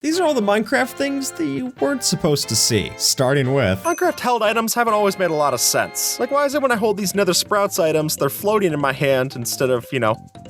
These are all the Minecraft things that you weren't supposed to see, starting with Minecraft held items haven't always made a lot of sense. Like, why is it when I hold these Nether Sprouts items, they're floating in my hand instead of,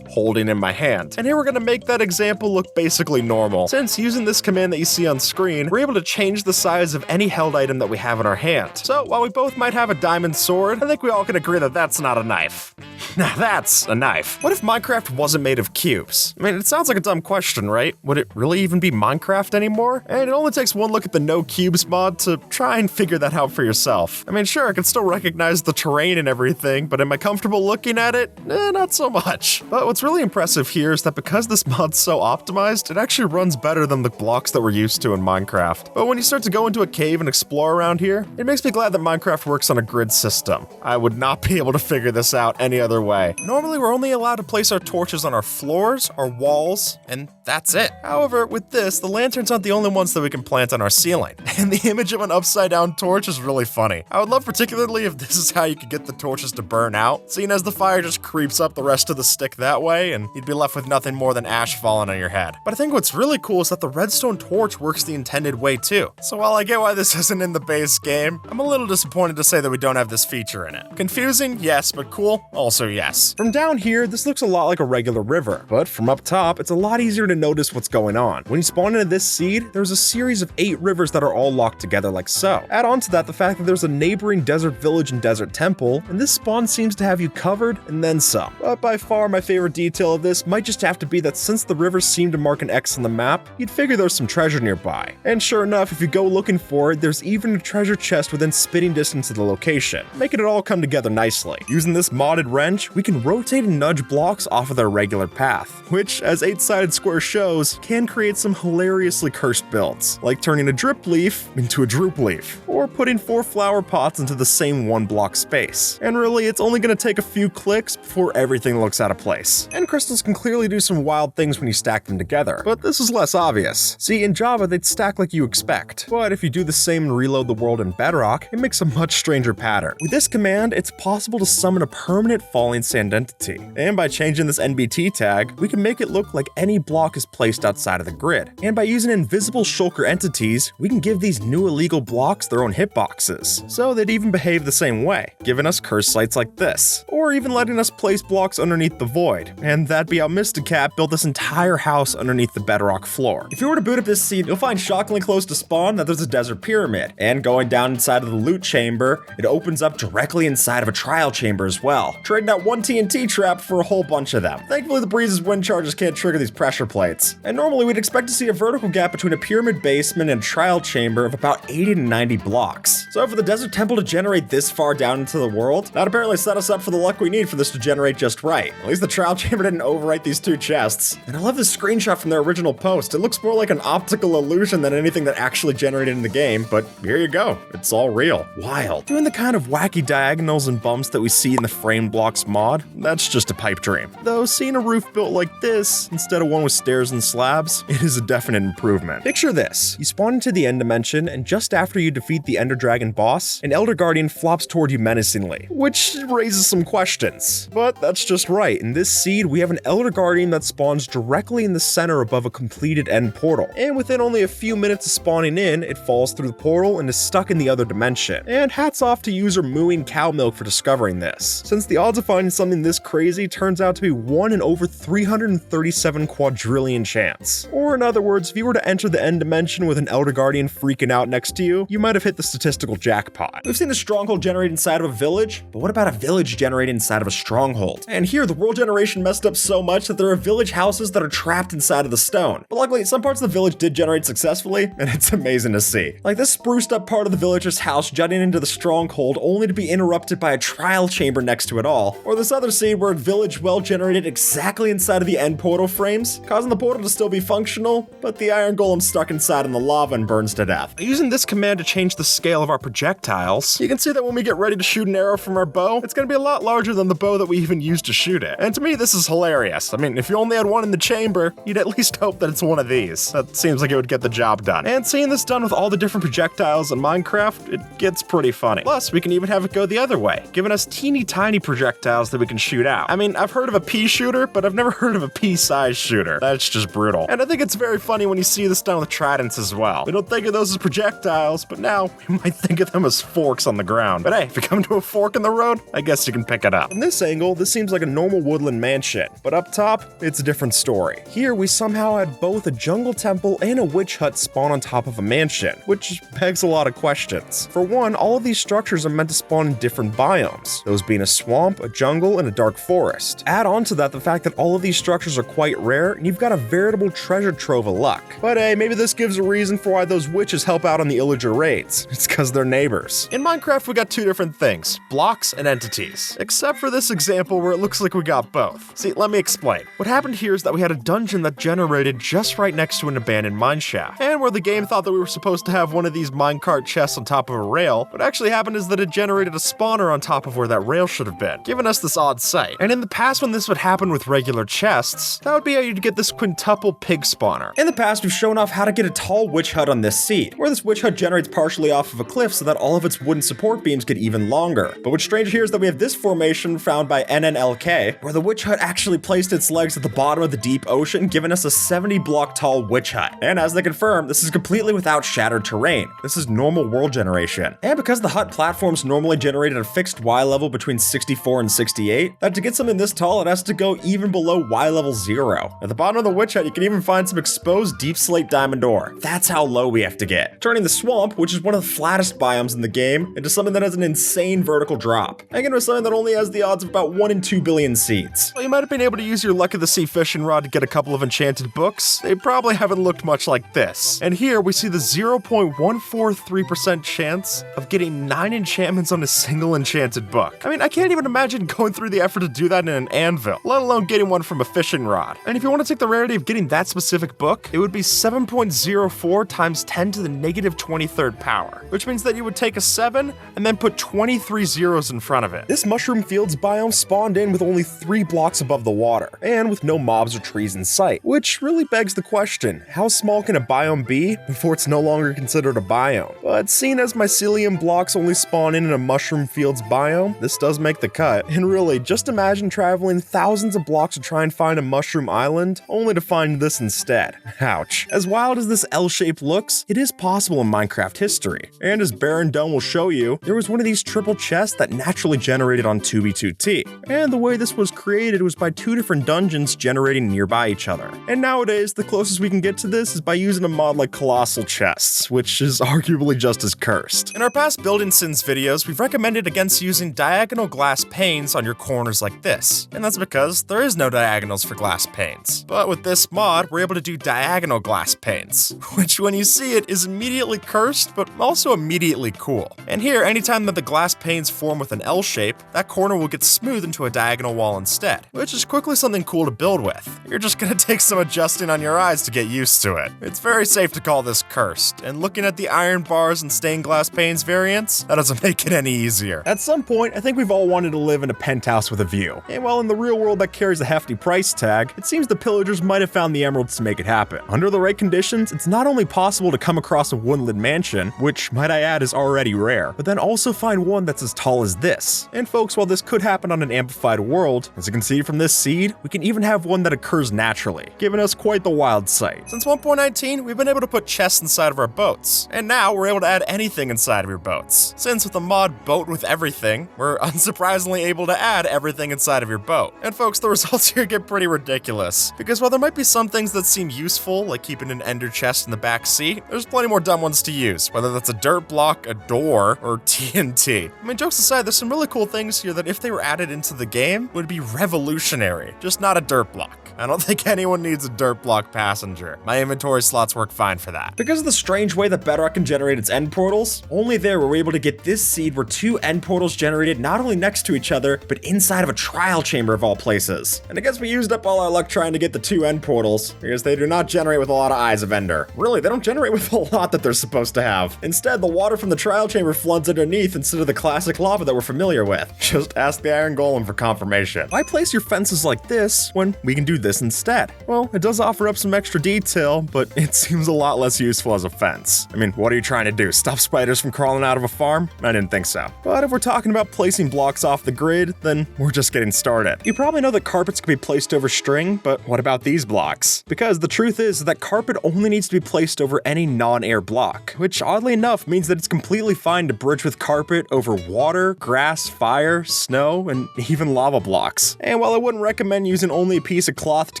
holding in my hand? And here we're gonna make that example look basically normal. Since using this command that you see on screen, we're able to change the size of any held item that we have in our hand. So while we both might have a diamond sword, I think we all can agree that that's not a knife. Now that's a knife. What if Minecraft wasn't made of cubes? I mean, it sounds like a dumb question, right? Would it really even be Minecraft anymore? And it only takes one look at the No Cubes mod to try and figure that out for yourself. I mean, sure, I can still recognize the terrain and everything, but am I comfortable looking at it? Not so much. But what's really impressive here is that because this mod's so optimized, it actually runs better than the blocks that we're used to in Minecraft. But when you start to go into a cave and explore around here, it makes me glad that Minecraft works on a grid system. I would not be able to figure this out any other way. Normally, we're only allowed to place our torches on our floors, our walls, and that's it. However, with this, the lanterns aren't the only ones that we can plant on our ceiling. And the image of an upside down torch is really funny. I would love particularly if this is how you could get the torches to burn out, seeing as the fire just creeps up the rest of the stick that way, and you'd be left with nothing more than ash falling on your head. But I think what's really cool is that the redstone torch works the intended way too. So while I get why this isn't in the base game, I'm a little disappointed to say that we don't have this feature in it. Confusing? Yes, but cool? Also yes. From down here, this looks a lot like a regular river, but from up top, it's a lot easier to notice what's going on. When you spawn into this seed, there's a series of 8 rivers that are all locked together like so. Add on to that the fact that there's a neighboring desert village and desert temple, and this spawn seems to have you covered and then some. But by far my favorite detail of this might just have to be that since the rivers seem to mark an X on the map, you'd figure there's some treasure nearby. And sure enough, if you go looking for it, there's even a treasure chest within spitting distance of the location, making it all come together nicely. Using this modded wrench, we can rotate and nudge blocks off of their regular path, which, as 8-sided square shows, can create some hilariously cursed builds, like turning a drip leaf into a droop leaf, or putting 4 flower pots into the same 1 block space. And really, it's only going to take a few clicks before everything looks out of place. And crystals can clearly do some wild things when you stack them together, but this is less obvious. See, in Java, they'd stack like you expect, but if you do the same and reload the world in Bedrock, it makes a much stranger pattern. With this command, it's possible to summon a permanent falling sand entity, and by changing this NBT tag, we can make it look like any block is placed outside of the grid. And by using invisible shulker entities, we can give these new illegal blocks their own hitboxes, so they'd even behave the same way, giving us cursed sites like this, or even letting us place blocks underneath the void. And that'd be how Mysticat built this entire house underneath the bedrock floor. If you were to boot up this seed, you'll find shockingly close to spawn that there's a desert pyramid, and going down inside of the loot chamber, it opens up directly inside of a trial chamber as well, trading out 1 TNT trap for a whole bunch of them. Thankfully, the Breeze's wind charges can't trigger these pressure plates, and normally we'd expect to see a vertical gap between a pyramid basement and trial chamber of about 80 to 90 blocks. So for the desert temple to generate this far down into the world, that apparently set us up for the luck we need for this to generate just right. At least the trial chamber didn't overwrite these 2 chests. And I love this screenshot from their original post. It looks more like an optical illusion than anything that actually generated in the game, but here you go. It's all real. Wild. Doing the kind of wacky diagonals and bumps that we see in the frame blocks mod, that's just a pipe dream. Though seeing a roof built like this, instead of one with stairs and slabs, it is a definite improvement. Picture this. You spawn into the end dimension, and just after you defeat the Ender Dragon boss, an Elder Guardian flops toward you menacingly, which raises some questions. But that's just right. In this seed, we have an Elder Guardian that spawns directly in the center above a completed end portal. And within only a few minutes of spawning in, it falls through the portal and is stuck in the other dimension. And hats off to user Mooing Cow Milk for discovering this, since the odds of finding something this crazy turns out to be 1 in over 337 quadrillion chance. Or in other words, if you were to enter the end dimension with an Elder Guardian freaking out next to you, you might have hit the statistical jackpot. We've seen a stronghold generate inside of a village, but what about a village generated inside of a stronghold? And here, the world generation messed up so much that there are village houses that are trapped inside of the stone. But luckily, some parts of the village did generate successfully, and it's amazing to see. Like this spruced up part of the villager's house jutting into the stronghold only to be interrupted by a trial chamber next to it all. Or this other scene where a village well generated exactly inside of the end portal frames, causing the portal to still be functional, but the iron golem's stuck inside in the lava and burns to death. Using this command to change the scale of our projectiles, you can see that when we get ready to shoot an arrow from our bow, it's going to be a lot larger than the bow that we even used to shoot it. And to me, this is hilarious. I mean, if you only had one in the chamber, you'd at least hope that it's one of these. That seems like it would get the job done. And seeing this done with all the different projectiles in Minecraft, it gets pretty funny. Plus, we can even have it go the other way, giving us teeny tiny projectiles that we can shoot out. I mean, I've heard of a pea shooter, but I've never heard of a pea-sized shooter. That It's just brutal. And I think it's very funny when you see this done with tridents as well. We don't think of those as projectiles, but now we might think of them as forks on the ground. But hey, if you come to a fork in the road, I guess you can pick it up. From this angle, this seems like a normal woodland mansion, but up top, it's a different story. Here, we somehow had both a jungle temple and a witch hut spawn on top of a mansion, which begs a lot of questions. For one, all of these structures are meant to spawn in different biomes, those being a swamp, a jungle, and a dark forest. Add on to that the fact that all of these structures are quite rare, and you've got a veritable treasure trove of luck. But hey, maybe this gives a reason for why those witches help out on the Illager raids. It's because they're neighbors. In Minecraft, we got two different things, blocks and entities. Except for this example where it looks like we got both. See, let me explain. What happened here is that we had a dungeon that generated just right next to an abandoned mineshaft, and where the game thought that we were supposed to have one of these minecart chests on top of a rail, what actually happened is that it generated a spawner on top of where that rail should have been, giving us this odd sight. And in the past, when this would happen with regular chests, that would be how you'd get this quintuple pig spawner. In the past, we've shown off how to get a tall witch hut on this seed, where this witch hut generates partially off of a cliff so that all of its wooden support beams get even longer. But what's strange here is that we have this formation found by NNLK, where the witch hut actually placed its legs at the bottom of the deep ocean, giving us a 70 block tall witch hut. And as they confirm, this is completely without shattered terrain. This is normal world generation. And because the hut platforms normally generate at a fixed Y level between 64 and 68, that to get something this tall, it has to go even below Y level 0. At the bottom of the witch hut, you can even find some exposed deep slate diamond ore. That's how low we have to get, turning the swamp, which is one of the flattest biomes in the game, into something that has an insane vertical drop. Again, with something that only has the odds of about 1 in 2 billion seeds. Well, you might have been able to use your luck of the sea fishing rod to get a couple of enchanted books. They probably haven't looked much like this. And here we see the 0.143% chance of getting 9 enchantments on a single enchanted book. I mean, I can't even imagine going through the effort to do that in an anvil, let alone getting one from a fishing rod. And if you want to take the rarity of getting that specific book, it would be 7.04 times 10 to the negative 23rd power, which means that you would take a 7 and then put 23 zeros in front of it. This mushroom fields biome spawned in with only 3 blocks above the water, and with no mobs or trees in sight, which really begs the question, how small can a biome be before it's no longer considered a biome? But seeing as mycelium blocks only spawn in a mushroom fields biome, this does make the cut. And really, just imagine traveling thousands of blocks to try and find a mushroom island, only to find this instead. Ouch. As wild as this L-shape looks, it is possible in Minecraft history. And as Baron Dome will show you, there was one of these triple chests that naturally generated on 2b2t. And the way this was created was by 2 different dungeons generating nearby each other. And nowadays, the closest we can get to this is by using a mod like Colossal Chests, which is arguably just as cursed. In our past Building Sins videos, we've recommended against using diagonal glass panes on your corners like this. And that's because there is no diagonals for glass panes. But with this mod, we're able to do diagonal glass panes, which when you see it is immediately cursed, but also immediately cool. And here, anytime that the glass panes form with an L shape, that corner will get smoothed into a diagonal wall instead, which is quickly something cool to build with. You're just gonna take some adjusting on your eyes to get used to it. It's very safe to call this cursed, and looking at the iron bars and stained glass panes variants, that doesn't make it any easier. At some point, I think we've all wanted to live in a penthouse with a view. And while in the real world that carries a hefty price tag, it seems the pillagers might have found the emeralds to make it happen. Under the right conditions, it's not only possible to come across a woodland mansion, which, might I add, is already rare, but then also find one that's as tall as this. And folks, while this could happen on an amplified world, as you can see from this seed, we can even have one that occurs naturally, giving us quite the wild sight. Since 1.19, we've been able to put chests inside of our boats, and now we're able to add anything inside of your boats. Since with the mod Boat with Everything, we're unsurprisingly able to add everything inside of your boat. And folks, the results here get pretty ridiculous, because while there might be some things that seem useful, like keeping an ender chest in the back seat, there's plenty more dumb ones to use, whether that's a dirt block, a door, or TNT. I mean, jokes aside, there's some really cool things here that if they were added into the game, would be revolutionary, just not a dirt block. I don't think anyone needs a dirt block passenger. My inventory slots work fine for that. Because of the strange way that Birock can generate its end portals, only there were we able to get this seed where 2 end portals generated not only next to each other, but inside of a trial chamber of all places. And I guess we used up all our luck trying to get the 2 end portals, because they do not generate with a lot of Eyes of Ender. Really, they don't generate with a lot that they're supposed to have. Instead, the water from the trial chamber floods underneath instead of the classic lava that we're familiar with. Just ask the Iron Golem for confirmation. Why place your fences like this when we can do this instead? Well, it does offer up some extra detail, but it seems a lot less useful as a fence. I mean, what are you trying to do? Stop spiders from crawling out of a farm? I didn't think so. But if we're talking about placing blocks off the grid, then we're just getting started. You probably know that carpets can be placed over string, but what about these these blocks. Because the truth is that carpet only needs to be placed over any non-air block, which oddly enough means that it's completely fine to bridge with carpet over water, grass, fire, snow, and even lava blocks. And while I wouldn't recommend using only a piece of cloth to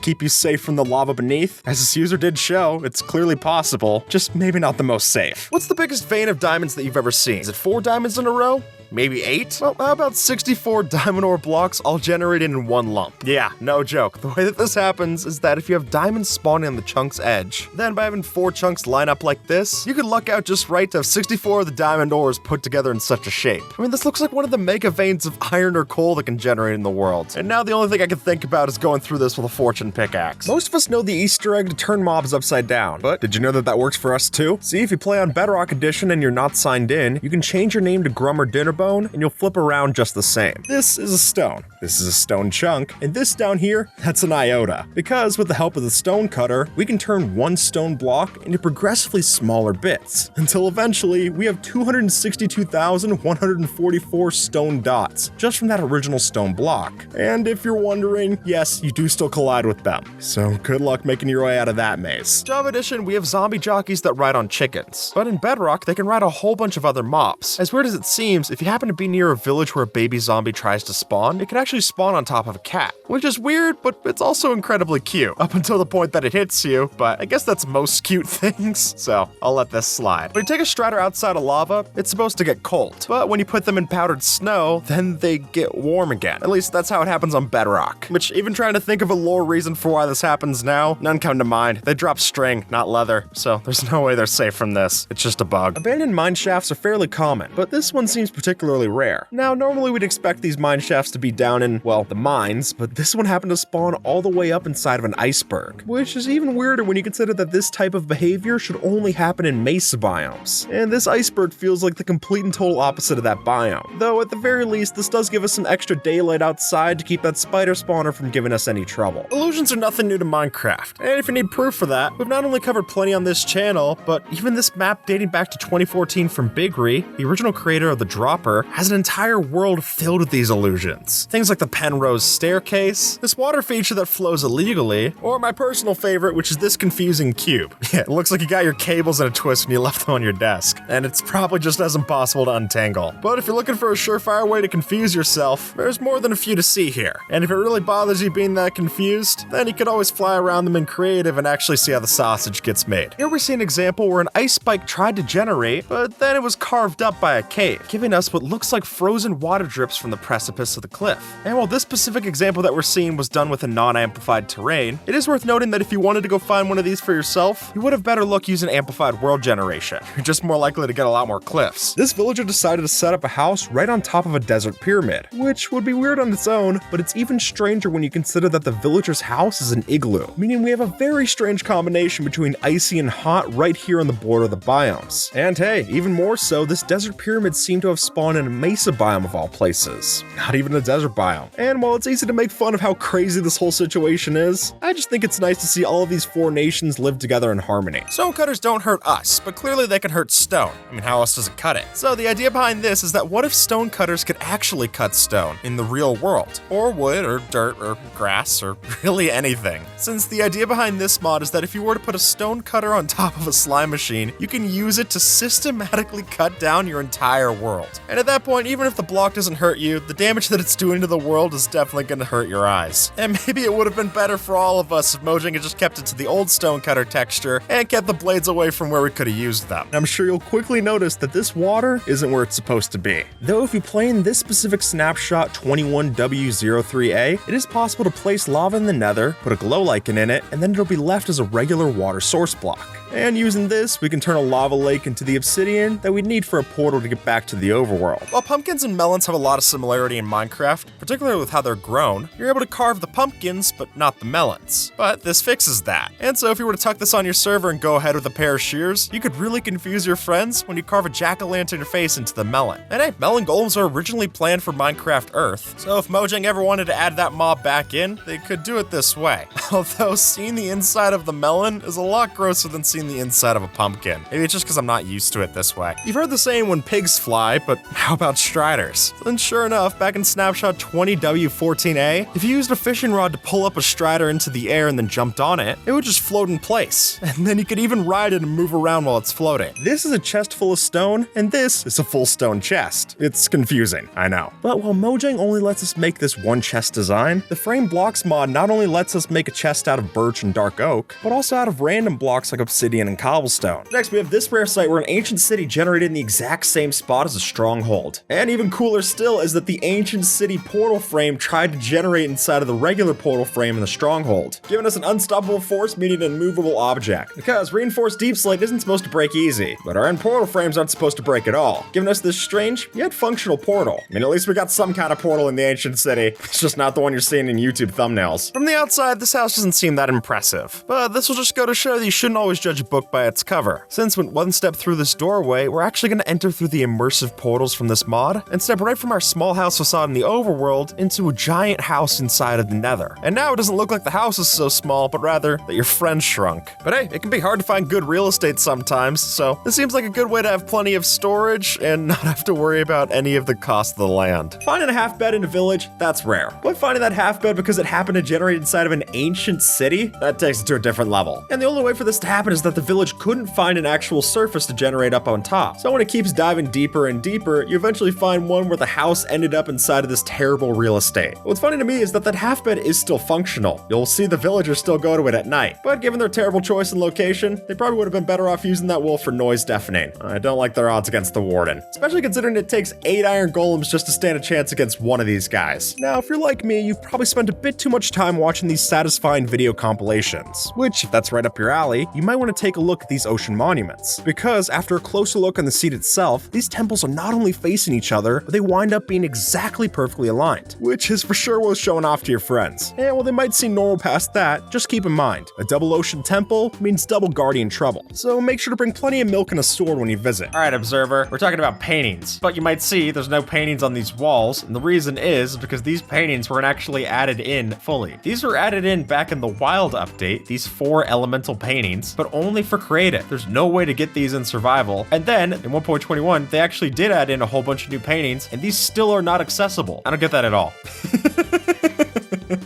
keep you safe from the lava beneath, as this user did show, it's clearly possible, just maybe not the most safe. What's the biggest vein of diamonds that you've ever seen? Is it 4 diamonds in a row? Maybe 8? Well, how about 64 diamond ore blocks all generated in one lump? Yeah, no joke. The way that this happens is that if you have diamonds spawning on the chunk's edge, then by having 4 chunks line up like this, you could luck out just right to have 64 of the diamond ores put together in such a shape. I mean, this looks like one of the mega veins of iron or coal that can generate in the world. And now the only thing I can think about is going through this with a fortune pickaxe. Most of us know the Easter egg to turn mobs upside down, but did you know that that works for us too? See, if you play on Bedrock Edition and you're not signed in, you can change your name to Grum or Dinnerbone, and you'll flip around just the same. This is a stone. This is a stone chunk, and this down here, that's an iota. Because with the help of the stone cutter, we can turn one stone block into progressively smaller bits, until eventually we have 262,144 stone dots, just from that original stone block. And if you're wondering, yes, you do still collide with them. So good luck making your way out of that maze. Java Edition, we have zombie jockeys that ride on chickens. But in Bedrock, they can ride a whole bunch of other mobs. As weird as it seems, if you happen to be near a village where a baby zombie tries to spawn, it can actually spawn on top of a cat, which is weird, but it's also incredibly cute, up until the point that it hits you, but I guess that's most cute things, so I'll let this slide. When you take a strider outside of lava, it's supposed to get cold, but when you put them in powdered snow, then they get warm again. At least that's how it happens on Bedrock, which even trying to think of a lore reason for why this happens now, none come to mind. They drop string, not leather, so there's no way they're safe from this. It's just a bug. Abandoned mine shafts are fairly common, but this one seems particularly rare. Now, normally we'd expect these mine shafts to be down in, well, the mines, but this one happened to spawn all the way up inside of an iceberg, which is even weirder when you consider that this type of behavior should only happen in mesa biomes. And this iceberg feels like the complete and total opposite of that biome. Though at the very least, this does give us some extra daylight outside to keep that spider spawner from giving us any trouble. Illusions are nothing new to Minecraft, and if you need proof for that, we've not only covered plenty on this channel, but even this map dating back to 2014 from Bigre, the original creator of the Dropper, has an entire world filled with these illusions. Things like the Penrose staircase, this water feature that flows illegally, or my personal favorite, which is this confusing cube. Yeah, it looks like you got your cables in a twist when you left them on your desk, and it's probably just as impossible to untangle. But if you're looking for a surefire way to confuse yourself, there's more than a few to see here. And if it really bothers you being that confused, then you could always fly around them in creative and actually see how the sausage gets made. Here we see an example where an ice spike tried to generate, but then it was carved up by a cave, giving us what looks like frozen water drips from the precipice of the cliff. And while this specific example that we're seeing was done with a non-amplified terrain, it is worth noting that if you wanted to go find one of these for yourself, you would have better luck using amplified world generation. You're just more likely to get a lot more cliffs. This villager decided to set up a house right on top of a desert pyramid, which would be weird on its own, but it's even stranger when you consider that the villager's house is an igloo, meaning we have a very strange combination between icy and hot right here on the border of the biomes. And hey, even more so, this desert pyramid seemed to have spawned in a mesa biome of all places, not even a desert biome. And while it's easy to make fun of how crazy this whole situation is, I just think it's nice to see all of these 4 nations live together in harmony. Stonecutters don't hurt us, but clearly they can hurt stone. I mean, how else does it cut it? So the idea behind this is that what if stonecutters could actually cut stone in the real world? Or wood, or dirt, or grass, or really anything. Since the idea behind this mod is that if you were to put a stone cutter on top of a slime machine, you can use it to systematically cut down your entire world. And at that point, even if the block doesn't hurt you, the damage that it's doing to the world is definitely going to hurt your eyes. And maybe it would have been better for all of us if Mojang had just kept it to the old stonecutter texture and kept the blades away from where we could have used them. I'm sure you'll quickly notice that this water isn't where it's supposed to be. Though if you play in this specific snapshot 21W03A, it is possible to place lava in the nether, put a glow lichen in it, and then it'll be left as a regular water source block. And using this, we can turn a lava lake into the obsidian that we'd need for a portal to get back to the overworld. While pumpkins and melons have a lot of similarity in Minecraft, particularly with how they're grown, you're able to carve the pumpkins, but not the melons. But this fixes that. And so if you were to tuck this on your server and go ahead with a pair of shears, you could really confuse your friends when you carve a jack-o'-lantern face into the melon. And hey, melon golems are originally planned for Minecraft Earth, so if Mojang ever wanted to add that mob back in, they could do it this way. Although seeing the inside of the melon is a lot grosser than seeing the inside of a pumpkin. Maybe it's just because I'm not used to it this way. You've heard the saying when pigs fly, but How about Striders? And sure enough, back in snapshot 20W14A, if you used a fishing rod to pull up a Strider into the air and then jumped on it, it would just float in place. And then you could even ride it and move around while it's floating. This is a chest full of stone, and this is a full stone chest. It's confusing, I know. But while Mojang only lets us make this one chest design, the Frame Blocks mod not only lets us make a chest out of birch and dark oak, but also out of random blocks like obsidian and cobblestone. Next, we have this rare site where an ancient city generated in the exact same spot as a stronghold. And even cooler still is that the ancient city portal frame tried to generate inside of the regular portal frame in the stronghold, giving us an unstoppable force meeting an immovable object. Because reinforced deep slate isn't supposed to break easy, but our end portal frames aren't supposed to break at all, giving us this strange yet functional portal. I mean, at least we got some kind of portal in the ancient city. It's just not the one you're seeing in YouTube thumbnails. From the outside, this house doesn't seem that impressive, but this will just go to show that you shouldn't always judge a book by its cover. Since when one step through this doorway, we're actually going to enter through the immersive portals from this mod and step right from our small house facade in the overworld into a giant house inside of the nether. And now it doesn't look like the house is so small, but rather that your friend shrunk. But hey, it can be hard to find good real estate sometimes, so this seems like a good way to have plenty of storage and not have to worry about any of the cost of the land. Finding a half bed in a village, that's rare. But finding that half bed because it happened to generate inside of an ancient city, that takes it to a different level. And the only way for this to happen is that the village couldn't find an actual surface to generate up on top. So when it keeps diving deeper and deeper, you eventually find one where the house ended up inside of this terrible real estate. What's funny to me is that that half bed is still functional. You'll see the villagers still go to it at night. But given their terrible choice in location, they probably would have been better off using that wolf for noise deafening. I don't like their odds against the warden, especially considering it takes 8 iron golems just to stand a chance against one of these guys. Now, if you're like me, you've probably spent a bit too much time watching these satisfying video compilations, which, if that's right up your alley, you might want to take a look at these ocean monuments. Because after a closer look on the seat itself, these temples are not only facing each other, but they wind up being exactly perfectly aligned, which is for sure worth showing off to your friends. And while they might seem normal past that, just keep in mind, a double ocean temple means double guardian trouble. So make sure to bring plenty of milk and a sword when you visit. Alright, observer, we're talking about paintings, but you might see there's no paintings on these walls, and the reason is because these paintings weren't actually added in fully. These were added in back in the Wild update, these 4 elemental paintings, but only for creative. There's no way to get these in survival. And then, in 1.21, they actually did add in a whole bunch of new paintings, and these still are not accessible. I don't get that at all.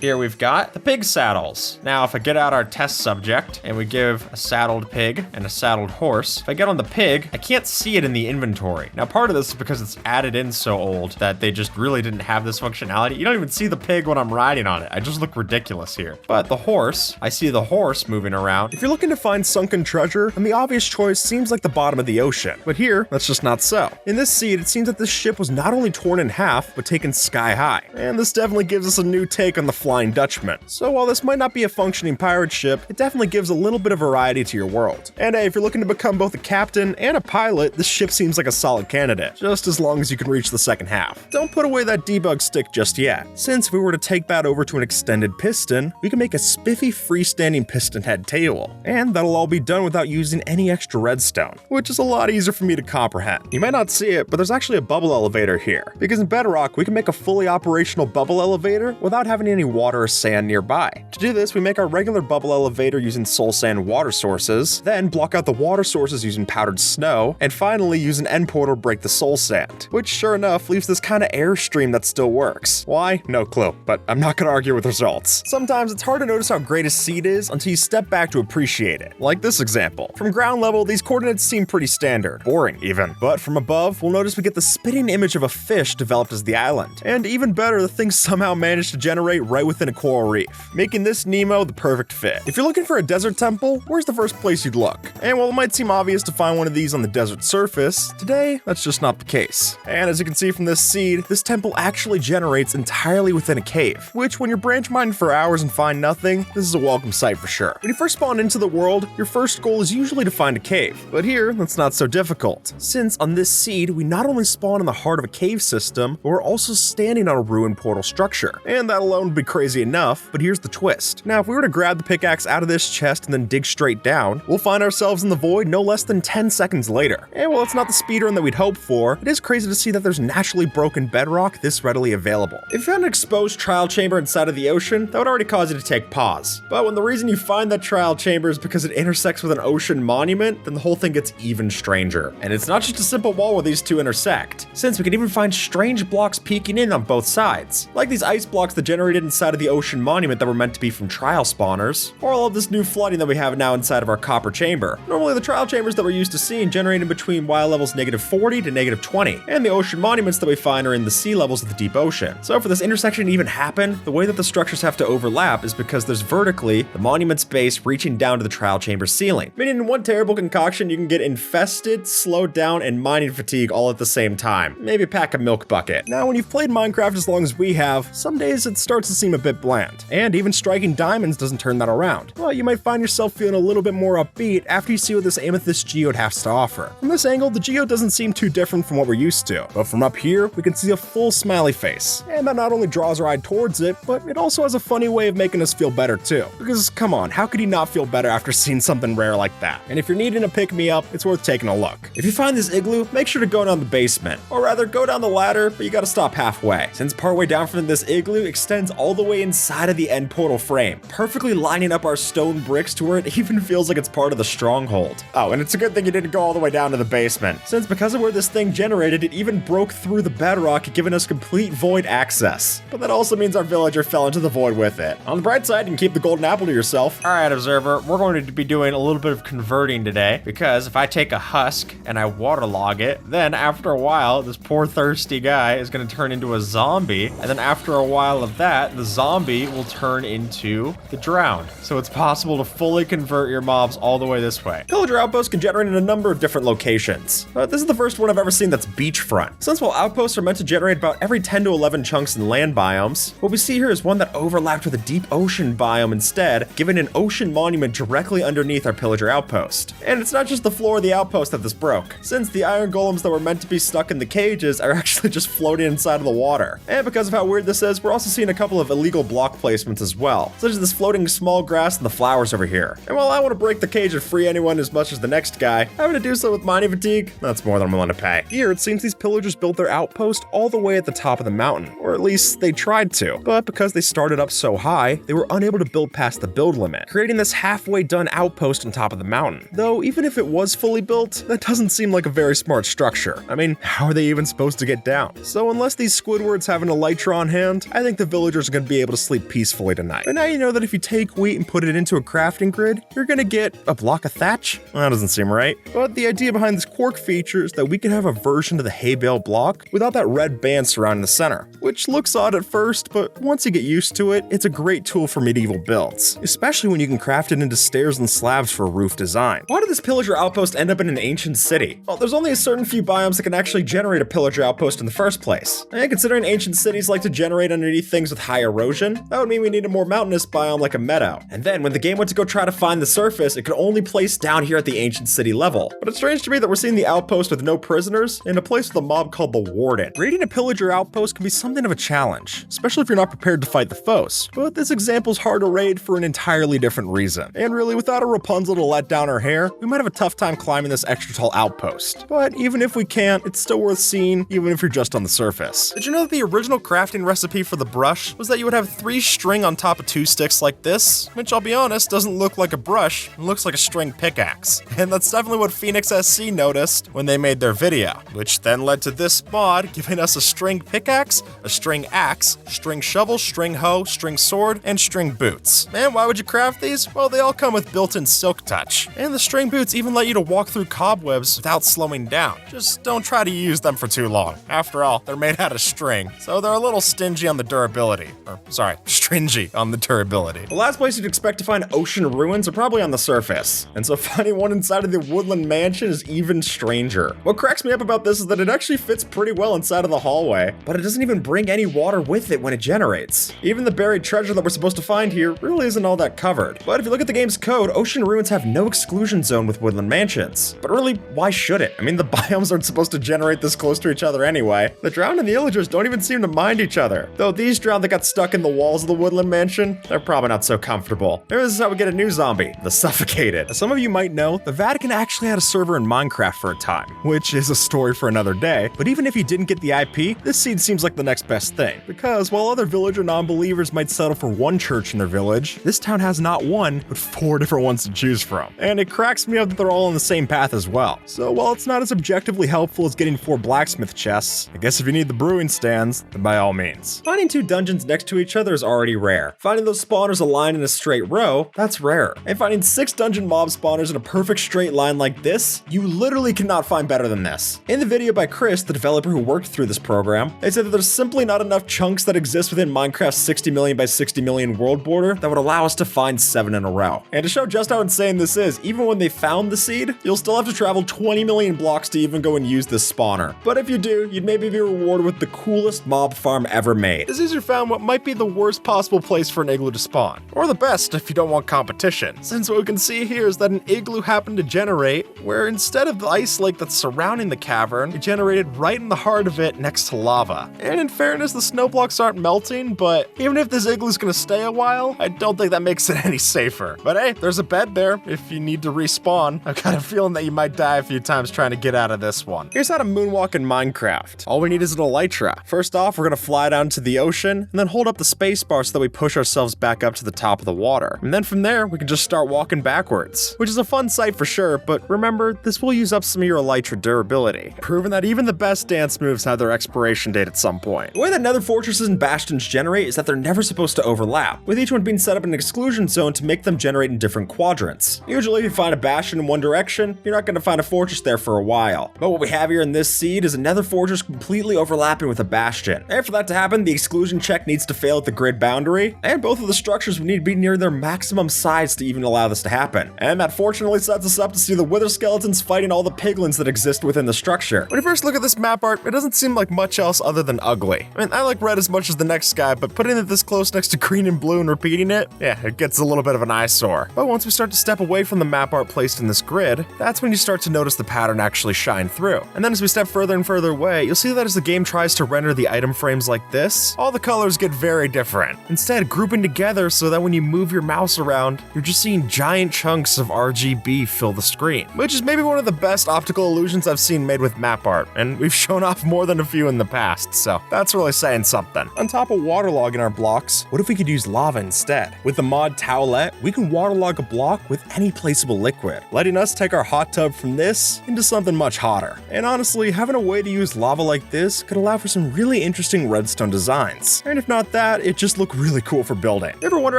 Here we've got the pig saddles. Now, if I get out our test subject and we give a saddled pig and a saddled horse, if I get on the pig, I can't see it in the inventory. Now, part of this is because it's added in so old that they just really didn't have this functionality. You don't even see the pig when I'm riding on it. I just look ridiculous here. But the horse, I see the horse moving around. If you're looking to find sunken treasure, then the obvious choice seems like the bottom of the ocean. But here, that's just not so. In this seed, it seems that this ship was not only torn in half, but taken sky high. And this definitely gives us a new take on the Flying Dutchman. So while this might not be a functioning pirate ship, it definitely gives a little bit of variety to your world. And hey, if you're looking to become both a captain and a pilot, this ship seems like a solid candidate, just as long as you can reach the second half. Don't put away that debug stick just yet, since if we were to take that over to an extended piston, we can make a spiffy freestanding piston head tail, and that'll all be done without using any extra redstone, which is a lot easier for me to comprehend. You might not see it, but there's actually a bubble elevator here, because in Bedrock, we can make a fully operational bubble elevator without having any water or sand nearby. To do this, we make our regular bubble elevator using soul sand water sources, then block out the water sources using powdered snow, and finally use an end portal to break the soul sand, which sure enough leaves this kind of airstream that still works. Why? No clue, but I'm not gonna argue with results. Sometimes it's hard to notice how great a seed is until you step back to appreciate it. Like this example. From ground level, these coordinates seem pretty standard, boring even. But from above, we'll notice we get the spitting image of a fish developed as the island. And even better, the thing somehow managed to generate right within a coral reef, making this Nemo the perfect fit. If you're looking for a desert temple, where's the first place you'd look? And while it might seem obvious to find one of these on the desert surface, today, that's just not the case. And as you can see from this seed, this temple actually generates entirely within a cave, which when you're branch mining for hours and find nothing, this is a welcome sight for sure. When you first spawn into the world, your first goal is usually to find a cave. But here, that's not so difficult, since on this seed, we not only spawn in the heart of a cave system, but we're also standing on a ruined portal structure. And that alone would be crazy enough, but here's the twist. Now, if we were to grab the pickaxe out of this chest and then dig straight down, we'll find ourselves in the void no less than 10 seconds later. And while it's not the speedrun that we'd hoped for, it is crazy to see that there's naturally broken bedrock this readily available. If you found an exposed trial chamber inside of the ocean, that would already cause you to take pause. But when the reason you find that trial chamber is because it intersects with an ocean monument, then the whole thing gets even stranger. And it's not just a simple wall where these two intersect, since we can even find strange blocks peeking in on both sides, like these ice blocks that generated inside of the ocean monument that were meant to be from trial spawners, or all of this new flooding that we have now inside of our copper chamber. Normally the trial chambers that we're used to seeing generate in between Y levels -40 to -20, and the ocean monuments that we find are in the sea levels of the deep ocean. So for this intersection to even happen, the way that the structures have to overlap is because there's vertically the monument's base reaching down to the trial chamber ceiling, meaning in one terrible concoction you can get infested, slowed down, and mining fatigue all at the same time. Maybe pack a milk bucket. Now, when you've played Minecraft as long as we have, some days it starts to seem a bit bland, and even striking diamonds doesn't turn that around. But you might find yourself feeling a little bit more upbeat after you see what this amethyst geode has to offer. From this angle, the geode doesn't seem too different from what we're used to, but from up here, we can see a full smiley face, and that not only draws our eye towards it, but it also has a funny way of making us feel better too. Because come on, how could you not feel better after seeing something rare like that? And if you're needing a pick-me-up, it's worth taking a look. If you find this igloo, make sure to go down the basement, or rather go down the ladder, but you gotta stop halfway, since partway down from this igloo extends all the way inside of the end portal frame, perfectly lining up our stone bricks to where it even feels like it's part of the stronghold. Oh, and it's a good thing you didn't go all the way down to the basement, since because of where this thing generated, it even broke through the bedrock, giving us complete void access. But that also means our villager fell into the void with it. On the bright side, you can keep the golden apple to yourself. Alright, Observer, we're going to be doing a little bit of converting today, because if I take a husk and I waterlog it, then after a while, this poor thirsty guy is going to turn into a zombie, and then after a while of that, the zombie will turn into the drowned. So it's possible to fully convert your mobs all the way this way. Pillager outposts can generate in a number of different locations, but this is the first one I've ever seen that's beachfront. Since while outposts are meant to generate about every 10 to 11 chunks in land biomes, what we see here is one that overlapped with a deep ocean biome instead, giving an ocean monument directly underneath our pillager outpost. And it's not just the floor of the outpost that this broke, since the iron golems that were meant to be stuck in the cages are actually just floating inside of the water. And because of how weird this is, we're also seeing a couple of illegal block placements as well, such as this floating small grass and the flowers over here. And while I want to break the cage and free anyone as much as the next guy, having to do so with mining fatigue, that's more than I'm willing to pay. Here, it seems these pillagers built their outpost all the way at the top of the mountain, or at least they tried to. But because they started up so high, they were unable to build past the build limit, creating this halfway done outpost on top of the mountain. Though, even if it was fully built, that doesn't seem like a very smart structure. I mean, how are they even supposed to get down? So unless these Squidwards have an elytra on hand, I think the villagers are going to be able to sleep peacefully tonight. But now you know that if you take wheat and put it into a crafting grid, you're going to get a block of thatch? Well, that doesn't seem right. But the idea behind this quirk feature is that we can have a version of the hay bale block without that red band surrounding the center, which looks odd at first, but once you get used to it, it's a great tool for medieval builds, especially when you can craft it into stairs and slabs for a roof design. Why did this pillager outpost end up in an ancient city? Well, there's only a certain few biomes that can actually generate a pillager outpost in the first place. And considering ancient cities like to generate underneath things with high erosion, that would mean we need a more mountainous biome like a meadow. And then when the game went to go try to find the surface, it could only place down here at the ancient city level. But it's strange to me that we're seeing the outpost with no prisoners in a place with a mob called the Warden. Raiding a pillager outpost can be something of a challenge, especially if you're not prepared to fight the foes. But this example's hard to raid for an entirely different reason. And really, without a Rapunzel to let down her hair, we might have a tough time climbing this extra tall outpost. But even if we can't, it's still worth seeing, even if you're just on the surface. Did you know that the original crafting recipe for the brush was that you would have 3 string on top of 2 sticks like this? Which, I'll be honest, doesn't look like a brush, it looks like a string pickaxe. And that's definitely what Phoenix SC noticed when they made their video, which then led to this mod giving us a string pickaxe, a string axe, string shovel, string hoe, string sword, and string boots. And why would you craft these? Well, they all come with built-in silk touch. And the string boots even let you to walk through cobwebs without slowing down. Just don't try to use them for too long. After all, they're made out of string, so they're a little stingy on the durability. Or, sorry, stringy on the durability. The last place you'd expect to find ocean ruins are probably on the surface, and so finding one inside of the woodland mansion is even stranger. What cracks me up about this is that it actually fits pretty well inside of the hallway, but it doesn't even bring any water with it when it generates. Even the buried treasure that we're supposed to find here really isn't all that covered. But if you look at the game's code, ocean ruins have no exclusion zone with woodland mansions. But really, why should it? I mean, the biomes aren't supposed to generate this close to each other anyway. The drowned and the illagers don't even seem to mind each other, though these drowned that got stuck stuck in the walls of the woodland mansion, they're probably not so comfortable. Maybe this is how we get a new zombie, the suffocated. As some of you might know, the Vatican actually had a server in Minecraft for a time, which is a story for another day. But even if you didn't get the IP, this seed seems like the next best thing. Because while other villager non-believers might settle for one church in their village, this town has not one, but 4 different ones to choose from. And it cracks me up that they're all on the same path as well. So while it's not as objectively helpful as getting 4 blacksmith chests, I guess if you need the brewing stands, then by all means. Finding 2 dungeons next to each other is already rare. Finding those spawners aligned in a straight row, that's rare. And finding 6 dungeon mob spawners in a perfect straight line like this, you literally cannot find better than this. In the video by Chris, the developer who worked through this program, they said that there's simply not enough chunks that exist within Minecraft's 60 million by 60 million world border that would allow us to find 7 in a row. And to show just how insane this is, even when they found the seed, you'll still have to travel 20 million blocks to even go and use this spawner. But if you do, you'd maybe be rewarded with the coolest mob farm ever made. This user found what might be the worst possible place for an igloo to spawn. Or the best if you don't want competition, since what we can see here is that an igloo happened to generate where instead of the ice lake that's surrounding the cavern, it generated right in the heart of it next to lava. And in fairness, the snow blocks aren't melting, but even if this igloo's gonna stay a while, I don't think that makes it any safer. But hey, there's a bed there if you need to respawn. I've got a feeling that you might die a few times trying to get out of this one. Here's how to moonwalk in Minecraft. All we need is an elytra. First off, we're gonna fly down to the ocean and then hold up the spacebar so that we push ourselves back up to the top of the water. And then from there, we can just start walking backwards, which is a fun sight for sure, but remember, this will use up some of your elytra durability, proving that even the best dance moves have their expiration date at some point. The way that nether fortresses and bastions generate is that they're never supposed to overlap, with each one being set up in an exclusion zone to make them generate in different quadrants. Usually if you find a bastion in one direction, you're not going to find a fortress there for a while. But what we have here in this seed is a nether fortress completely overlapping with a bastion. And for that to happen, the exclusion check needs to fail at the grid boundary, and both of the structures would need to be near their maximum size to even allow this to happen. And that fortunately sets us up to see the wither skeletons fighting all the piglins that exist within the structure. When you first look at this map art, it doesn't seem like much else other than ugly. I mean, I like red as much as the next guy, but putting it this close next to green and blue and repeating it, yeah, it gets a little bit of an eyesore. But once we start to step away from the map art placed in this grid, that's when you start to notice the pattern actually shine through. And then as we step further and further away, you'll see that as the game tries to render the item frames like this, all the colors get very different. Instead, grouping together so that when you move your mouse around, you're just seeing giant chunks of RGB fill the screen, which is maybe one of the best optical illusions I've seen made with map art, and we've shown off more than a few in the past, so that's really saying something. On top of waterlogging our blocks, what if we could use lava instead? With the mod Towelette, we can waterlog a block with any placeable liquid, letting us take our hot tub from this into something much hotter. And honestly, having a way to use lava like this could allow for some really interesting redstone designs. And if not that, it just look really cool for building. Ever wonder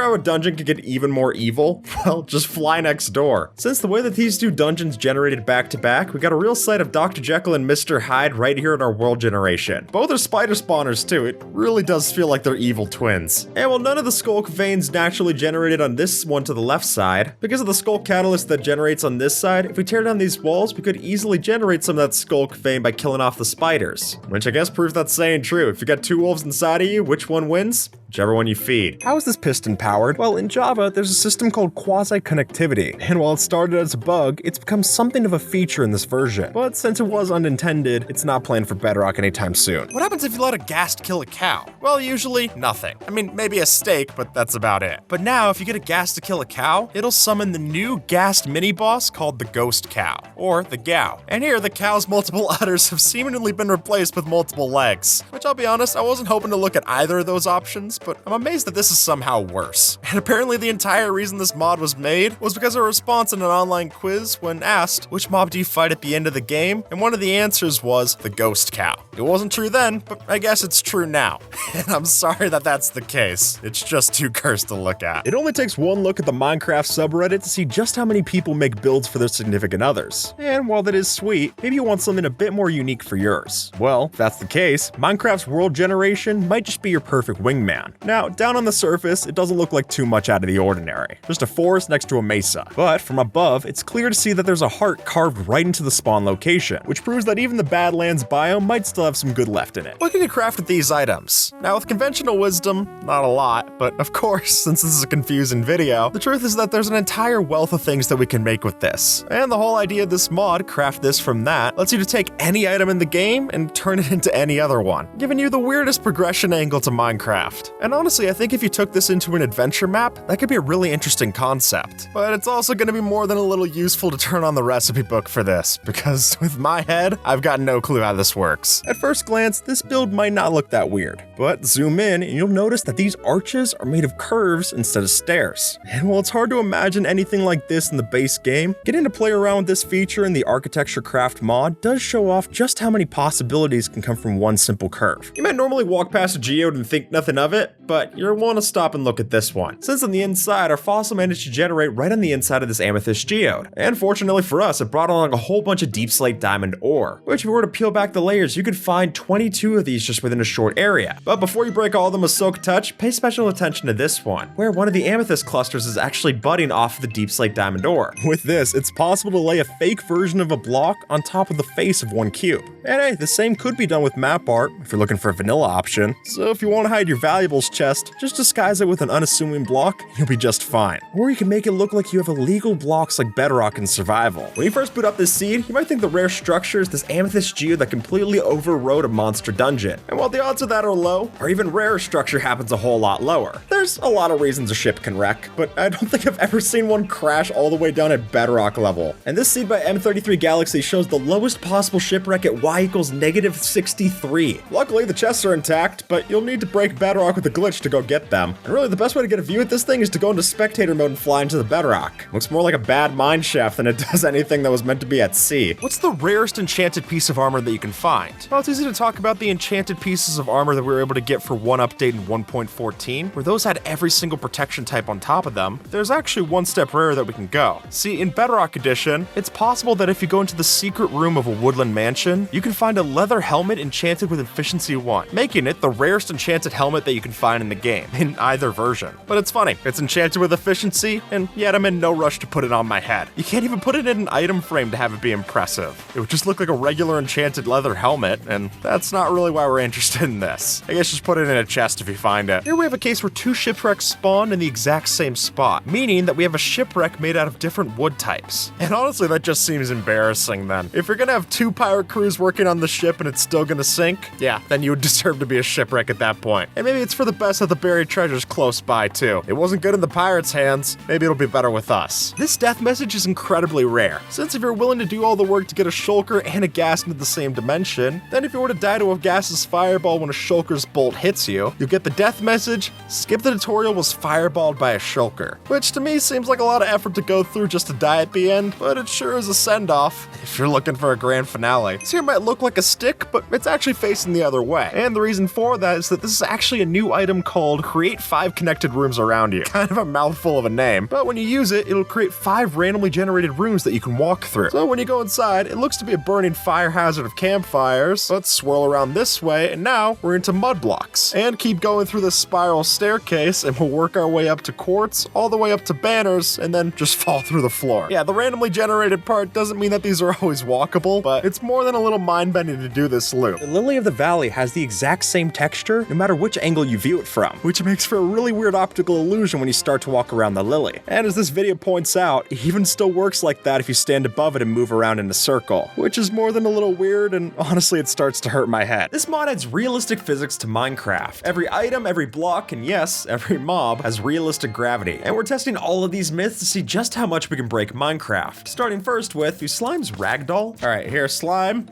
how a dungeon could get even more evil? Well, just fly next door. Since the way that these 2 dungeons generated back to back, we got a real sight of Dr. Jekyll and Mr. Hyde right here in our world generation. Both are spider spawners too. It really does feel like they're evil twins. And while none of the skulk veins naturally generated on this one to the left side, because of the skulk catalyst that generates on this side, if we tear down these walls, we could easily generate some of that skulk vein by killing off the spiders. Which I guess proves that saying true. If you got 2 wolves inside of you, which one wins? Whichever one you feed. How is this piston powered? Well, in Java, there's a system called quasi-connectivity, and while it started as a bug, it's become something of a feature in this version. But since it was unintended, it's not planned for Bedrock anytime soon. What happens if you let a ghast kill a cow? Well, usually nothing. I mean, maybe a steak, but that's about it. But now, if you get a ghast to kill a cow, it'll summon the new ghast mini-boss called the Ghost Cow, or the Gow. And here, the cow's multiple udders have seemingly been replaced with multiple legs, which I'll be honest, I wasn't hoping to look at either of those options, but I'm amazed that this is somehow worse. And apparently the entire reason this mod was made was because of a response in an online quiz when asked, which mob do you fight at the end of the game? And one of the answers was the Ghost Cow. It wasn't true then, but I guess it's true now. And I'm sorry that that's the case. It's just too cursed to look at. It only takes one look at the Minecraft subreddit to see just how many people make builds for their significant others. And while that is sweet, maybe you want something a bit more unique for yours. Well, if that's the case, Minecraft's world generation might just be your perfect wingman. Now, down on the surface, it doesn't look like too much out of the ordinary. Just a forest next to a mesa. But from above, it's clear to see that there's a heart carved right into the spawn location, which proves that even the Badlands biome might still have some good left in it. What can you craft with these items? Now, with conventional wisdom, not a lot, but of course, since this is a confusing video, the truth is that there's an entire wealth of things that we can make with this. And the whole idea of this mod, craft this from that, lets you to take any item in the game and turn it into any other one, giving you the weirdest progression angle to Minecraft Minecraft. And honestly, I think if you took this into an adventure map, that could be a really interesting concept. But it's also going to be more than a little useful to turn on the recipe book for this, because with my head, I've got no clue how this works. At first glance, this build might not look that weird, but zoom in and you'll notice that these arches are made of curves instead of stairs. And while it's hard to imagine anything like this in the base game, getting to play around with this feature in the Architecture Craft mod does show off just how many possibilities can come from one simple curve. You might normally walk past a geode and think nothing of it, but you'll want to stop and look at this one. Since on the inside, our fossil managed to generate right on the inside of this amethyst geode. And fortunately for us, it brought along a whole bunch of deep slate diamond ore, which if we were to peel back the layers, you could find 22 of these just within a short area. But before you break all of them with silk touch, pay special attention to this one, where one of the amethyst clusters is actually budding off of the deep slate diamond ore. With this, it's possible to lay a fake version of a block on top of the face of one cube. And hey, the same could be done with map art if you're looking for a vanilla option. So if you want to hide your valuables chest, just disguise it with an unassuming block, you'll be just fine. Or you can make it look like you have illegal blocks like Bedrock in survival. When you first boot up this seed, you might think the rare structure is this amethyst geode that completely overrode a monster dungeon. And while the odds of that are low, our even rarer structure happens a whole lot lower. There's a lot of reasons a ship can wreck, but I don't think I've ever seen one crash all the way down at Bedrock level. And this seed by M33 Galaxy shows the lowest possible shipwreck at y equals -63. Luckily, the chests are intact, but you'll need to break Bedrock with a glitch to go get them. And really, the best way to get a view at this thing is to go into spectator mode and fly into the Bedrock. Looks more like a bad mine shaft than it does anything that was meant to be at sea. What's the rarest enchanted piece of armor that you can find? Well, it's easy to talk about the enchanted pieces of armor that we were able to get for one update in 1.14, where those had every single protection type on top of them. There's actually one step rarer that we can go. See, in Bedrock Edition, it's possible that if you go into the secret room of a woodland mansion, you can find a leather helmet enchanted with efficiency 1, making it the rarest enchanted helmet that you can find in the game, in either version. But it's funny, it's enchanted with efficiency, and yet I'm in no rush to put it on my head. You can't even put it in an item frame to have it be impressive. It would just look like a regular enchanted leather helmet, and that's not really why we're interested in this. I guess just put it in a chest if you find it. Here we have a case where two shipwrecks spawn in the exact same spot, meaning that we have a shipwreck made out of different wood types. And honestly, that just seems embarrassing then. If you're gonna have two pirate crews working on the ship and it's still gonna sink, yeah, then you would deserve to be a shipwreck at that point. And maybe it's for the best that the buried treasure's close by too. It wasn't good in the pirates' hands, maybe it'll be better with us. This death message is incredibly rare, since if you're willing to do all the work to get a shulker and a gas into the same dimension, then if you were to die to a gas's fireball when a shulker's bolt hits you, you'll get the death message, skip the tutorial, was fireballed by a shulker. Which to me seems like a lot of effort to go through just to die at the end, but it sure is a send-off if you're looking for a grand finale. This here might look like a stick, but it's actually facing the other way. And the reason for that is that this is actually a new item called Create 5 Connected Rooms Around You. Kind of a mouthful of a name, but when you use it, it'll create 5 randomly generated rooms that you can walk through. So when you go inside, it looks to be a burning fire hazard of campfires. Let's swirl around this way, and now we're into mud blocks. And keep going through this spiral staircase, and we'll work our way up to quartz, all the way up to banners, and then just fall through the floor. Yeah, the randomly generated part doesn't mean that these are always walkable, but it's more than a little mind-bending to do this loop. The Lily of the Valley has the exact same texture no matter which angle you view it from, which makes for a really weird optical illusion when you start to walk around the lily. And as this video points out, it even still works like that if you stand above it and move around in a circle, which is more than a little weird, and honestly it starts to hurt my head. This mod adds realistic physics to Minecraft. Every item, every block, and yes, every mob has realistic gravity. And we're testing all of these myths to see just how much we can break Minecraft. Starting first with, do slimes ragdoll? All right, here's slime.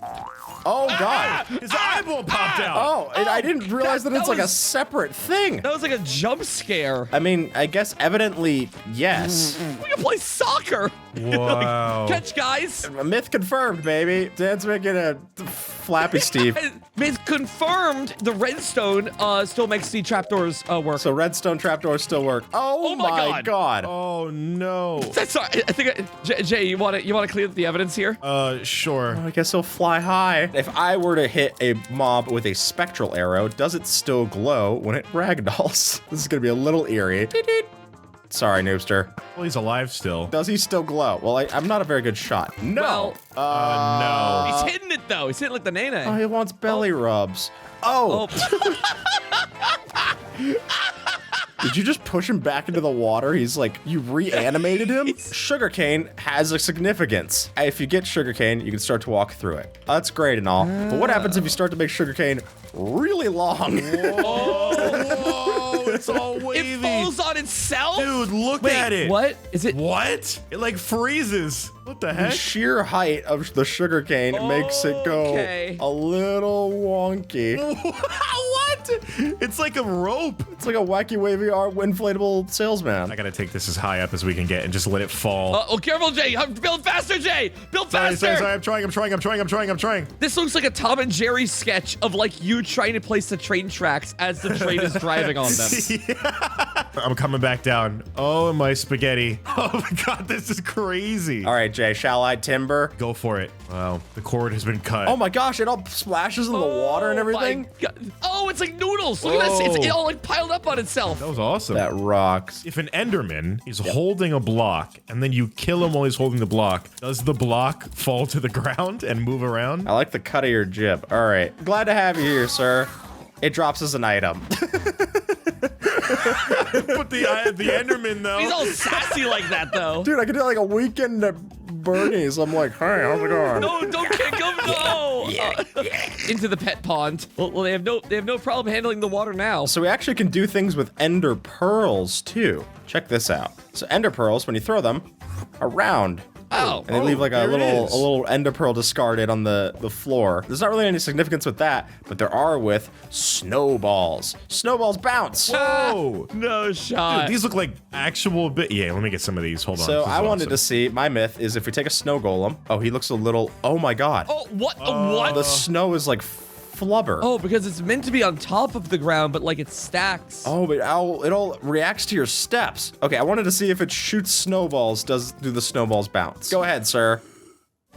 Oh god, his eyeball popped out. Oh, and I didn't realize that it's like a separate thing. That was like a jump scare. I mean, I guess evidently, yes. We can play soccer. Wow. Catch, guys. A myth confirmed, baby. Dad's making a flappy Steve. Myth confirmed. The redstone still makes the trapdoors work. So redstone trapdoors still work. Oh my god. Oh no. Sorry, I think Jay, you want to clear up the evidence here? Sure. I guess he'll fly high. If I were to hit a mob with a spectral arrow, does it still glow when it ragdolls? This is gonna be a little eerie. Sorry, noobster. Well, he's alive still. Does he still glow? Well, I'm not a very good shot. No. Well, no. He's hitting it though. He's hitting like the nene. Oh, he wants belly rubs. Oh. Did you just push him back into the water? He's like, you reanimated him? Sugarcane has a significance. If you get sugarcane, you can start to walk through it. That's great and all. But what happens if you start to make sugarcane really long? Whoa, it's all wavy. It falls on itself? Dude, look Wait, at it. what? Is it? What? It like freezes. What the The heck? sheer height of the sugarcane makes it go Okay. a little wonky. What? It's like a rope. It's like a wacky, wavy, inflatable salesman. I gotta take this as high up as we can get and just let it fall. Oh, careful, Jay. Build faster, Jay. Build Sorry, faster. I'm trying. This looks like a Tom and Jerry sketch of like you trying to place the train tracks as the train is driving on them. I'm coming back down. Oh, my spaghetti. Oh my God, this is crazy. All right, Jay, shall I timber? Go for it. Wow, the cord has been cut. Oh my gosh, it all splashes in the water and everything. My God. Oh, it's like noodles. Look at this. It's all like piled up on itself. That was awesome. That rocks. If an Enderman is holding a block and then you kill him while he's holding the block, does the block fall to the ground and move around? I like the cut of your jib. All right, glad to have you here, sir. It drops as an item. But the Enderman though. He's all sassy like that, though. Dude, I could do like a weekend at Bernie's. I'm like, hey, how's it going? No, don't kick him. No. Into the pet pond. Well, they have no problem handling the water now. So we actually can do things with ender pearls too. Check this out. So ender pearls, when you throw them, are round. Oh. And they leave like a there it is. little ender pearl discarded on the floor. There's not really any significance with that, but there are with snowballs. Snowballs bounce. Whoa. No shot. Dude, these look like actual Yeah, let me get some of these. Hold on. So This is I wanted to awesome. see, my myth is if we take a snow golem, oh, he looks a little, oh my God. Oh, what? What? The snow is like flubber. Oh, because it's meant to be on top of the ground, but like it stacks. Oh, but it all reacts to your steps. Okay, I wanted to see if it shoots snowballs, do the snowballs bounce? Go ahead, sir.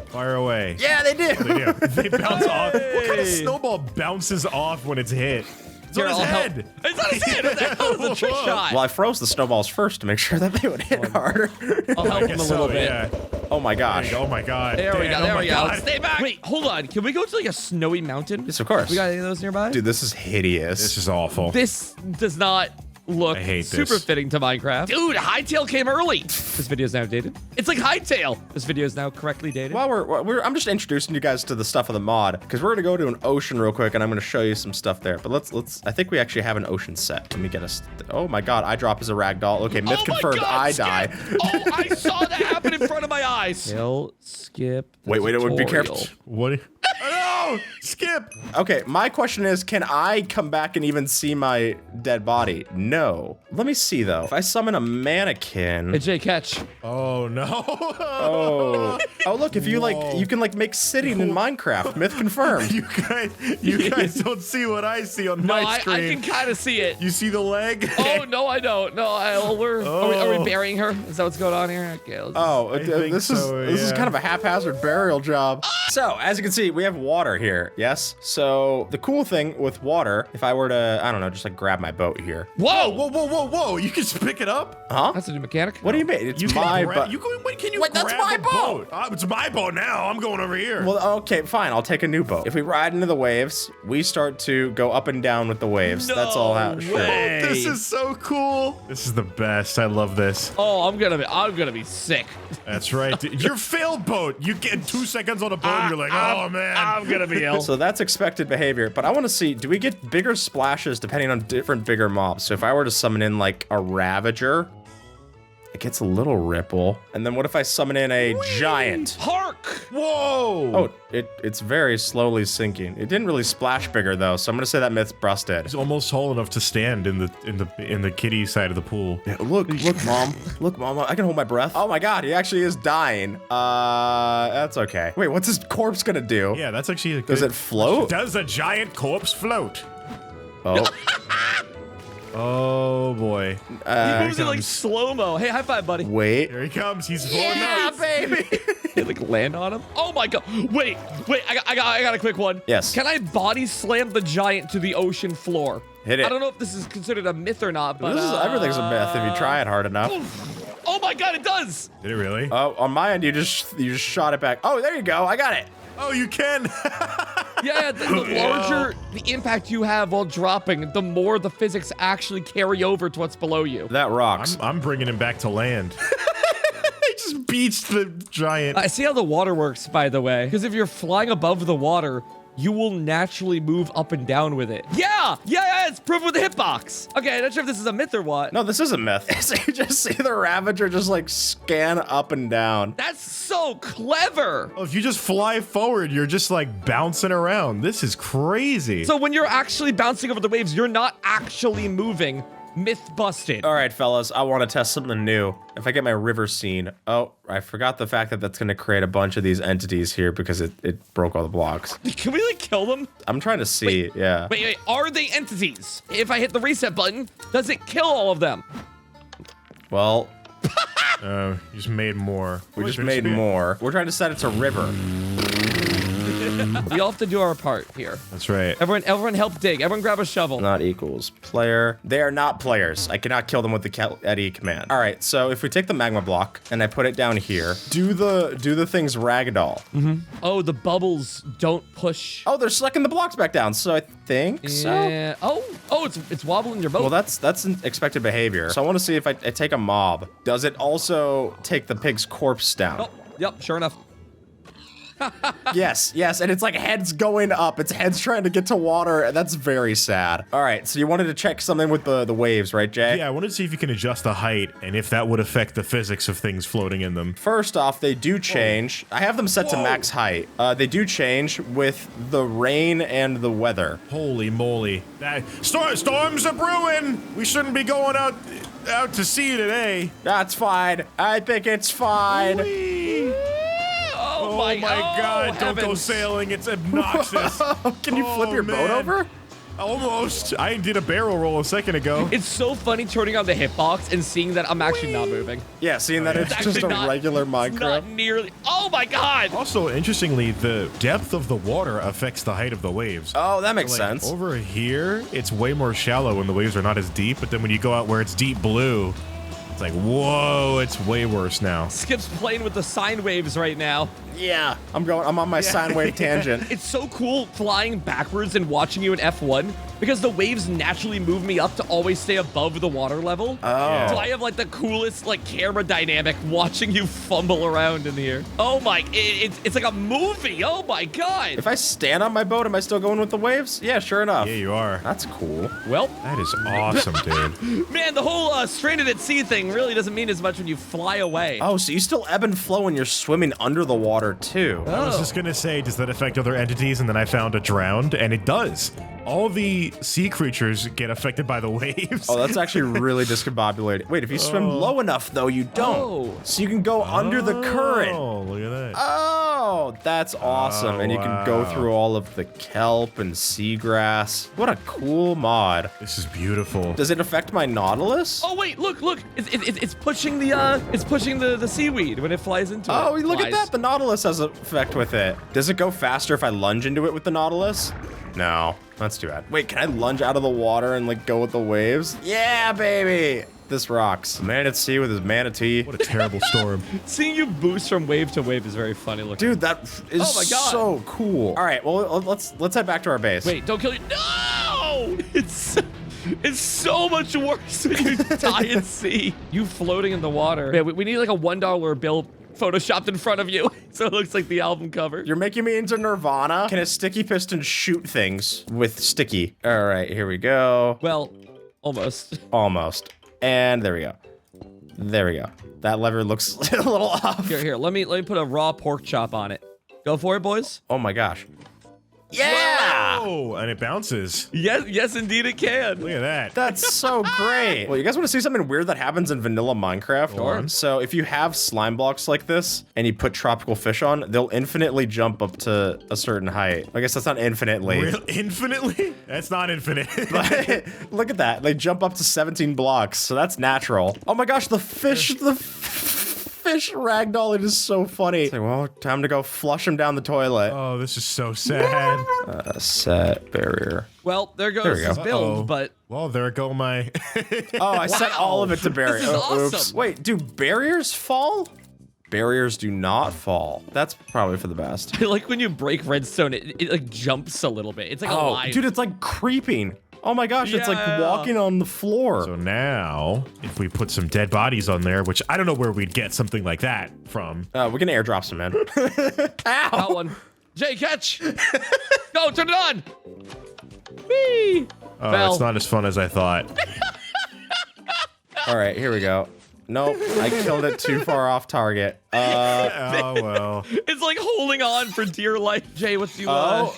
Fire away. Yeah, they do. They do. They bounce off. What kind of snowball bounces off when it's hit? It's on his I'll help. head. It's on his head. What the hell is a trick Whoa. shot? Well, I froze the snowballs first to make sure that they would hit harder. I'll help him a Guess little so, bit. Yeah. Oh my gosh. Oh my God. There we go. Dan, There oh we my go. God. Stay back. Wait, hold on. Can we go to like a snowy mountain? Yes, of course. We got any of those nearby? Dude, this is hideous. This is awful. This does not look I hate super this. fitting to Minecraft. Dude, Hightail came early. This video is now dated. It's like Hightail. This video is now correctly dated. While I'm just introducing you guys to the stuff of the mod, because we're gonna go to an ocean real quick, and I'm gonna show you some stuff there. But let's. I think we actually have an ocean set. Let me get us. Oh my God, I drop as a ragdoll. Okay, myth Oh my confirmed. God, I Skip. die. Oh, I saw that happen in front of my eyes. Kill, skip. Wait, be careful. tutorial. What? Oh, no! Skip! Okay, my question is, can I come back and even see my dead body? No. Let me see though. If I summon a mannequin. Hey, Jay, catch. Oh, no. Oh. Oh, look, if you like, you can like make sitting in Minecraft. Myth confirmed. You guys don't see what I see on No, my I screen. can kind of see it. You see the leg? Oh, no, I don't. No, are we burying her? Is that what's going on here? Okay, let's Oh, I think this so, is yeah. kind of a haphazard burial job. So, as you can see, we have water here, yes? So, the cool thing with water, if I were to, I don't know, just like grab my boat here. Whoa! Whoa. You can just pick it up? Huh? That's a new mechanic. What do you mean? It's You my can grab, boat. you can, when can you Wait, that's grab my a boat. It's my boat now. I'm going over here. Well, okay, fine. I'll take a new boat. If we ride into the waves, we start to go up and down with the waves. That's all how. No Sure. way. This is so cool. This is the best. I love this. Oh, I'm gonna be sick. That's right. Dude. Your failed boat. You get 2 seconds on a boat and you're like, oh, man. I'm gonna be ill. So that's expected behavior, but I want to see, do we get bigger splashes depending on different bigger mobs? So if I were to summon in like a Ravager, it gets a little ripple. And then what if I summon in a giant? Hark! Whoa. Oh, it's very slowly sinking. It didn't really splash bigger though, so I'm gonna say that myth's busted. He's almost tall enough to stand in the kiddie side of the pool. Yeah, look, mom. Look, mom, I can hold my breath. Oh my God, he actually is dying. That's okay. Wait, what's his corpse gonna do? Yeah, that's actually a good. Does it float? Does a giant corpse float? Oh. Oh boy. He moves in like slow-mo. Hey, high five, buddy. Wait. Here he comes. He's floating up. baby. They like land on him. Oh my God! Wait! I got a quick one. Yes. Can I body slam the giant to the ocean floor? Hit it. I don't know if this is considered a myth or not, but Everything's a myth if you try it hard enough. Oh my God! It does. Did it really? Oh, on my end, you just shot it back. Oh, there you go. I got it. Oh, you can. Yeah, the larger the impact you have while dropping, the more the physics actually carry over to what's below you. That rocks. I'm bringing him back to land. He just beached the giant. I see how the water works, by the way. Because if you're flying above the water, you will naturally move up and down with it. Yeah, it's proven with the hitbox. Okay, I'm not sure if this is a myth or what. No, this is a myth. So you just see the Ravager just like scan up and down. That's so clever. Oh, if you just fly forward, you're just like bouncing around. This is crazy. So when you're actually bouncing over the waves, you're not actually moving. Myth busted. All right, fellas, I want to test something new. If I get my river scene, oh, I forgot the fact that that's going to create a bunch of these entities here because it broke all the blocks. Can we like kill them? I'm trying to see, yeah. Wait, are they entities? If I hit the reset button, does it kill all of them? Well, You just made more. we just made more. We're trying to set it to river. We all have to do our part here. That's right. Everyone help dig. Everyone grab a shovel. Not equals player. They are not players. I cannot kill them with the Eddie command. All right, so if we take the magma block and I put it down here, do the things ragdoll. Oh, the bubbles don't push. Oh, they're sucking the blocks back down. So I think so. Yeah. Oh, it's wobbling your boat. Well, that's an expected behavior. So I want to see if I take a mob. Does it also take the pig's corpse down? Oh, yep, sure enough. Yes, and it's like heads going up. It's heads trying to get to water, and that's very sad. All right, so you wanted to check something with the waves, right, Jay? Yeah, I wanted to see if you can adjust the height and if that would affect the physics of things floating in them. First off, they do change. I have them set to max height. They do change with the rain and the weather. Holy moly. Storms are brewing! We shouldn't be going out to sea today. That's fine. I think it's fine. Whee! Oh my my God, don't go heavens. sailing. It's obnoxious. Can you flip your boat man. over? Almost. I did a barrel roll a second ago. It's so funny turning on the hitbox and seeing that I'm actually not moving. Yeah, seeing that it's just actually a regular It's Minecraft. not nearly. Oh my God! Also, interestingly, the depth of the water affects the height of the waves. Oh, that makes Like, sense. Over here, it's way more shallow when the waves are not as deep, but then when you go out where it's deep blue, it's like, whoa, it's way worse now. Skip's playing with the sine waves right now. Yeah, I'm on my sine wave tangent. It's so cool flying backwards and watching you in F1 because the waves naturally move me up to always stay above the water level. Oh. So I have like the coolest like camera dynamic watching you fumble around in here. Oh my, it's like a movie. Oh my God. If I stand on my boat, am I still going with the waves? Yeah, sure enough. Yeah, you are. That's cool. Well, That is awesome, dude. man, the whole stranded at sea thing really doesn't mean as much when you fly away. Oh, so you still ebb and flow when you're swimming under the water too. I was just gonna say, does that affect other entities? And then I found a drowned, and it does. All the sea creatures get affected by the waves. Oh, that's actually really discombobulated. Wait, if you swim low enough, though, you don't. Oh. So you can go under the current. Oh, look at that. Oh, that's awesome. Oh, and you can go wow. through all of the kelp and seagrass. What a cool mod. This is beautiful. Does it affect my Nautilus? Oh wait, look! It's pushing the seaweed when it flies into it. Oh, look at Flies. that. The Nautilus has an effect with it. Does it go faster if I lunge into it with the Nautilus? No, that's too bad. Wait, can I lunge out of the water and like go with the waves? Yeah, baby. This rocks. Man at sea with his manatee. What a terrible storm. Seeing you boost from wave to wave is very funny looking. Dude, that is Oh my God. so cool. All right, well, let's head back to our base. Wait, don't kill you. No! It's so much worse when you die at sea. You floating in the water. Man, we need like a $1 bill photoshopped in front of you so it looks like the album cover. You're making me into Nirvana. Can a sticky piston shoot things with sticky? All right, here we go. Well, almost. Almost. And there we go. There we go. That lever looks a little off. Here, let me put a raw pork chop on it. Go for it, boys. Oh my gosh. Yeah! Oh, and it bounces. Yes, indeed it can. Look at that. That's so great. Well, you guys want to see something weird that happens in vanilla Minecraft? Sure. So if you have slime blocks like this and you put tropical fish on, they'll infinitely jump up to a certain height. I guess that's not infinitely. Real infinitely? That's not infinite. But look at that. They jump up to 17 blocks, so that's natural. Oh my gosh, the fish ragdoll, it is so funny. It's like, well, time to go flush him down the toilet. Oh, this is so sad. Set barrier. Well, there goes There we go. his build, Uh-oh. but Well, there go my... Oh, I set all of it to barrier. This is Oops. awesome. Wait, do barriers fall? Barriers do not fall. That's probably for the best. I like when you break redstone, it like jumps a little bit. It's like Oh, alive. dude, it's like creeping. Oh my gosh, it's like Yeah. walking on the floor. So now, if we put some dead bodies on there, which I don't know where we'd get something like that from. We can airdrop some in. Ow! Got one. Jay, catch. Go, turn it on. Whee. Oh, Fell. it's not as fun as I thought. All right, here we go. Nope, I killed it too far off target. Oh, well. It's like holding on for dear life. Jay, what's you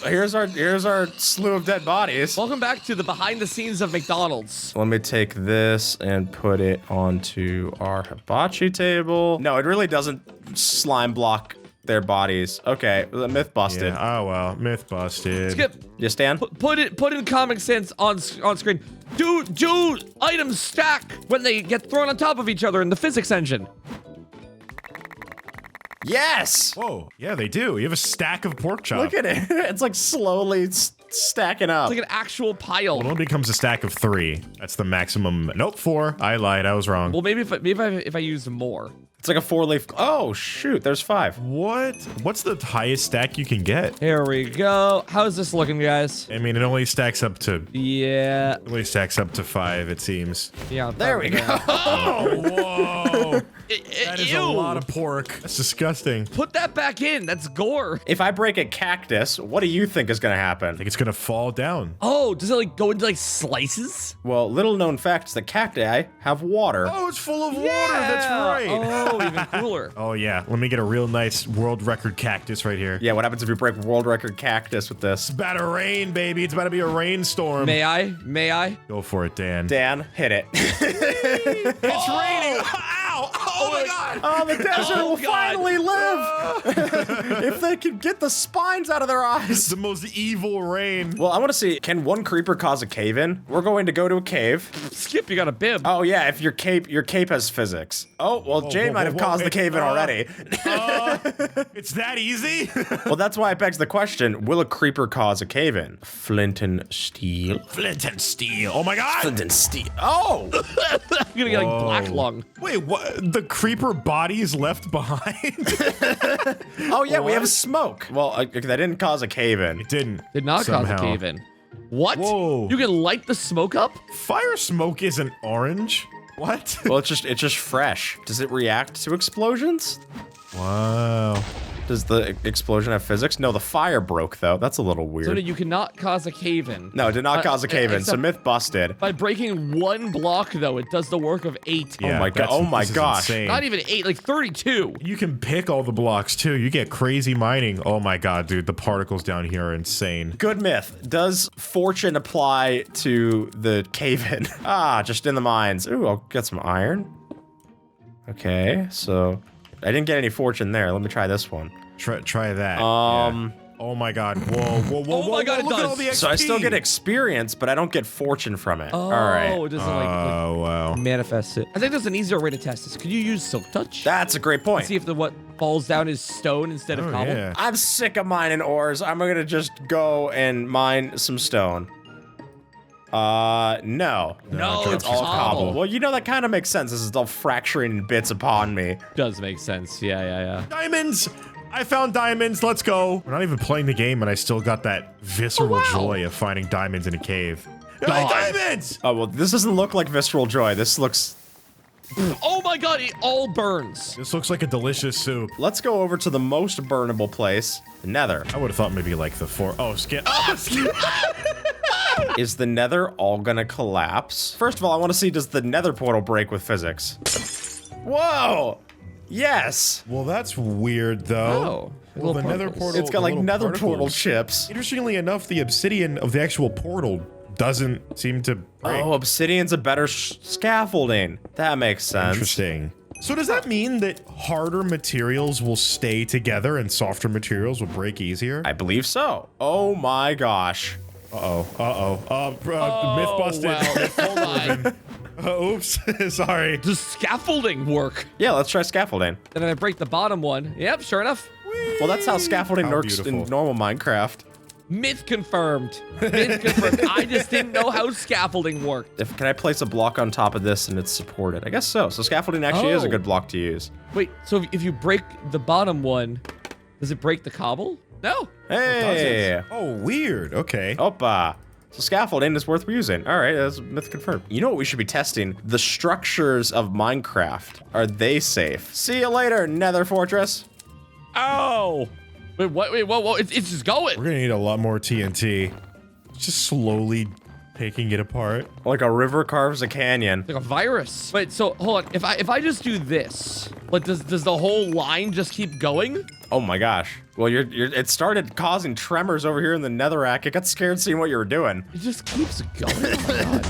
Here's our slew of dead bodies. Welcome back to the behind the scenes of McDonald's. Let me take this and put it onto our hibachi table. No, it really doesn't slime block their bodies. Okay, the myth busted. Yeah, oh, well. Myth busted. Skip. You stand? Put in Comic Sense on screen. Do items stack when they get thrown on top of each other in the physics engine? Yes! Whoa, yeah, they do. You have a stack of pork chop. Look at it. It's like slowly stacking up. It's like an actual pile. Well, it only becomes a stack of 3. That's the maximum. Nope, 4. I lied. I was wrong. Well, maybe if I use more. It's like a 4-leaf. Oh, shoot. There's 5. What? What's the highest stack you can get? Here we go. How's this looking, guys? I mean, it only stacks up to Yeah. 5, it seems. Yeah. There we go. Oh, whoa. That is a Ew. lot of pork. That's disgusting. Put that back in. That's gore. If I break a cactus, what do you think is going to happen? I think it's gonna fall down. Oh, does it like go into like slices? Well, little known fact is that cacti have water. Oh, it's full of water. That's right. Oh, even cooler. Oh, yeah. Let me get a real nice world record cactus right here. Yeah, what happens if you break world record cactus with this? It's about to rain, baby. It's about to be a rainstorm. May I? May I? Go for it, Dan. Dan, hit it. It's raining. Ow. Oh, my God. Oh, the desert Oh, will God. finally live! If they can get the spines out of their eyes. The most evil rain. Well, I want to see, can one creeper cause a cave-in? We're going to go to a cave. Skip, you got a bib. Oh yeah, if your cape has physics. Oh, well, Jane might have caused the cave-in already. It's that easy? Well, that's why it begs the question, will a creeper cause a cave-in? Flint and steel. Flint and steel. Oh, my God. Flint and steel. Oh! You're gonna get like black lung. Wait, what? The creeper body is left behind? Oh yeah, we have smoke. Well, that didn't cause a cave-in. It didn't. Did not somehow. cause a cave in. What? Whoa. You can light the smoke up? Fire smoke isn't orange. What? Well, it's just fresh. Does it react to explosions? Wow. Does the explosion have physics? No, the fire broke though. That's a little weird. So you cannot cause a cave in. No, it did not cause a cave-in, so except- myth busted. By breaking one block, though, it does the work of 8. Yeah, my God. that's- Oh my this is gosh. insane. Not even 8, like 32. You can pick all the blocks too. You get crazy mining. Oh my God, dude, the particles down here are insane. Good myth. Does fortune apply to the cave-in? Just in the mines. Ooh, I'll get some iron. Okay, so I didn't get any fortune there. Let me try this one. Try that. Yeah. Oh my God. Whoa. Oh my God, it look at does. all the XP. So I still get experience, but I don't get fortune from it. Oh, All right. it doesn't like Oh, wow. manifest it. I think there's an easier way to test this. Could you use Silk Touch? That's a great point. See if what falls down is stone instead of Oh, cobble? yeah. I'm sick of mining ores. I'm gonna just go and mine some stone. No. No, It's all cobble. Well, you know, that kind of makes sense. This is all fracturing in bits upon me. Does make sense. Yeah. Diamonds! I found diamonds. Let's go. We're not even playing the game, and I still got that visceral joy of finding diamonds in a cave. Diamonds! Oh, well, this doesn't look like visceral joy. This looks... Oh my God, it all burns. This looks like a delicious soup. Let's go over to the most burnable place, the nether. I would have thought maybe like the skin. Oh, skin. Is the nether all gonna collapse? First of all, I want to see, does the nether portal break with physics? Whoa! Yes! Well, that's weird, though. Oh, Well, the little nether particles. portal. It's got the like little nether particles. portal chips. Interestingly enough, the obsidian of the actual portal doesn't seem to break. Oh, obsidian's a better scaffolding. That makes sense. Interesting. So does that mean that harder materials will stay together and softer materials will break easier? I believe so. Oh my gosh. Myth busted. Well, hold on. Oops. Sorry. Does scaffolding work? Yeah, let's try scaffolding. And then I break the bottom one. Yep, sure enough. Well, that's how scaffolding How works beautiful. in normal Minecraft. Myth confirmed. Myth confirmed. I just didn't know how scaffolding worked. Can I place a block on top of this and it's supported? I guess so. So scaffolding actually is a Oh. good block to use. Wait, so if you break the bottom one, does it break the cobble? No. Hey! Oh, weird. Okay. Opa! So scaffolding is worth using. All right, that's myth confirmed. You know what we should be testing? The structures of Minecraft. Are they safe? See you later, Nether Fortress. Oh. Wait, what? Wait, whoa, whoa. It's just going. We're gonna need a lot more TNT. Just slowly taking it apart. Like a river carves a canyon. Like a virus. Wait, so hold on. If I just do this, like does the whole line just keep going? Oh my gosh. Well, it started causing tremors over here in the netherrack. It got scared seeing what you were doing. It just keeps going. Oh my God.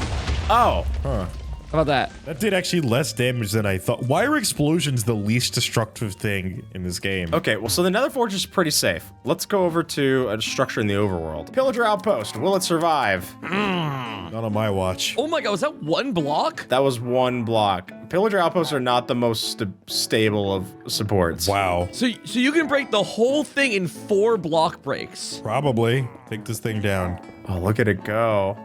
Oh. Huh. How about that? That did actually less damage than I thought. Why are explosions the least destructive thing in this game? Okay, well, so the Nether Forge is pretty safe. Let's go over to a structure in the overworld. Pillager Outpost. Will it survive? Not on my watch. Oh my God, was that one block? That was 1 block. Pillager Outposts are not the most stable of supports. Wow. So you can break the whole thing in 4 block breaks. Probably. Take this thing down. Oh, look at it go.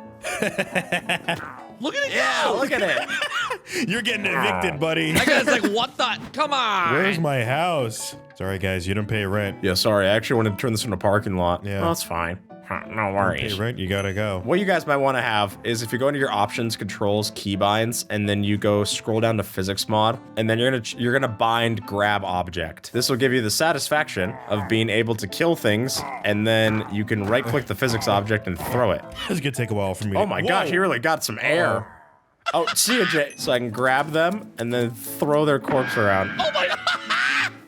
Look at it Yeah, go. look at it. You're getting evicted, buddy. That guy's like, what the? Come on. Where's my house? Sorry, guys, you didn't pay rent. Yeah, sorry. I actually wanted to turn this into a parking lot. Yeah. Well, that's fine. No Pay worries. rent, you gotta go. What you guys might want to have is if you go into your options, controls, keybinds, and then you go scroll down to physics mod, and then you're gonna bind grab object. This will give you the satisfaction of being able to kill things, and then you can right click the physics object and throw it. This is gonna take a while for me. Oh my gosh, he really got some air. Oh, see ya, Jay. So I can grab them and then throw their corpse around. Oh my God.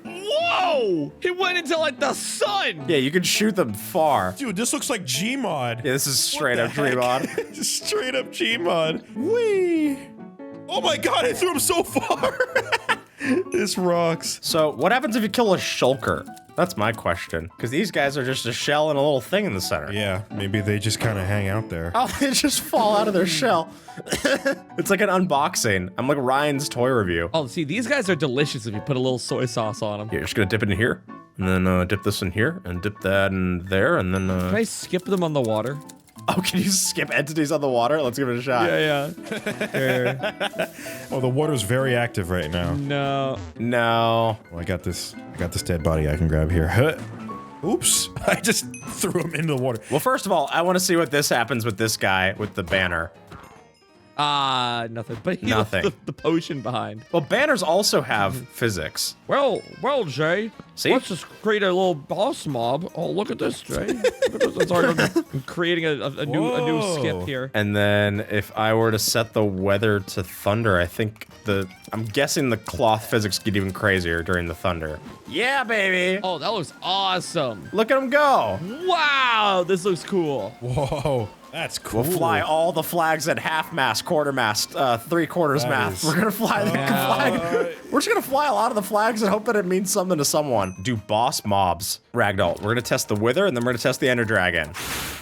Whoa. He went into like the sun. Yeah, you can shoot them far. Dude, this looks like Gmod. Yeah, this is straight up What the Dreamod. heck? Straight up Gmod. Whee! Oh my god, I threw him so far! This rocks. So what happens if you kill a shulker? That's my question. Because these guys are just a shell and a little thing in the center. Yeah, maybe they just kind of hang out there. Oh, they just fall out of their shell. It's like an unboxing. I'm like Ryan's toy review. Oh, see, these guys are delicious if you put a little soy sauce on them. Yeah, you're just gonna dip it in here, and then dip this in here, and dip that in there, and then Can I skip them on the water? Oh, can you skip entities on the water? Let's give it a shot. Yeah. Oh, the water's very active right now. No. No. Well, I got this dead body I can grab here. Huh. Oops, I just threw him into the water. Well, first of all, I want to see what this happens with this guy with the banner. Nothing. But he left Nothing. the potion behind. Well, banners also have physics. Well, Jay. See? Let's just create a little boss mob. Oh, look at this, Jay. Look at this. It's already- I'm creating a new skip here. And then if I were to set the weather to thunder, I think I'm guessing the cloth physics get even crazier during the thunder. Yeah, baby. Oh, that looks awesome. Look at him go. Wow, this looks cool. Whoa, that's cool. We'll fly all the flags at half mast, quarter mast, 3/4 That mast. is- We're gonna fly the flag. We're just gonna fly a lot of the flags and hope that it means something to someone. Do boss mobs. Ragdoll. We're gonna test the wither and then we're gonna test the ender dragon.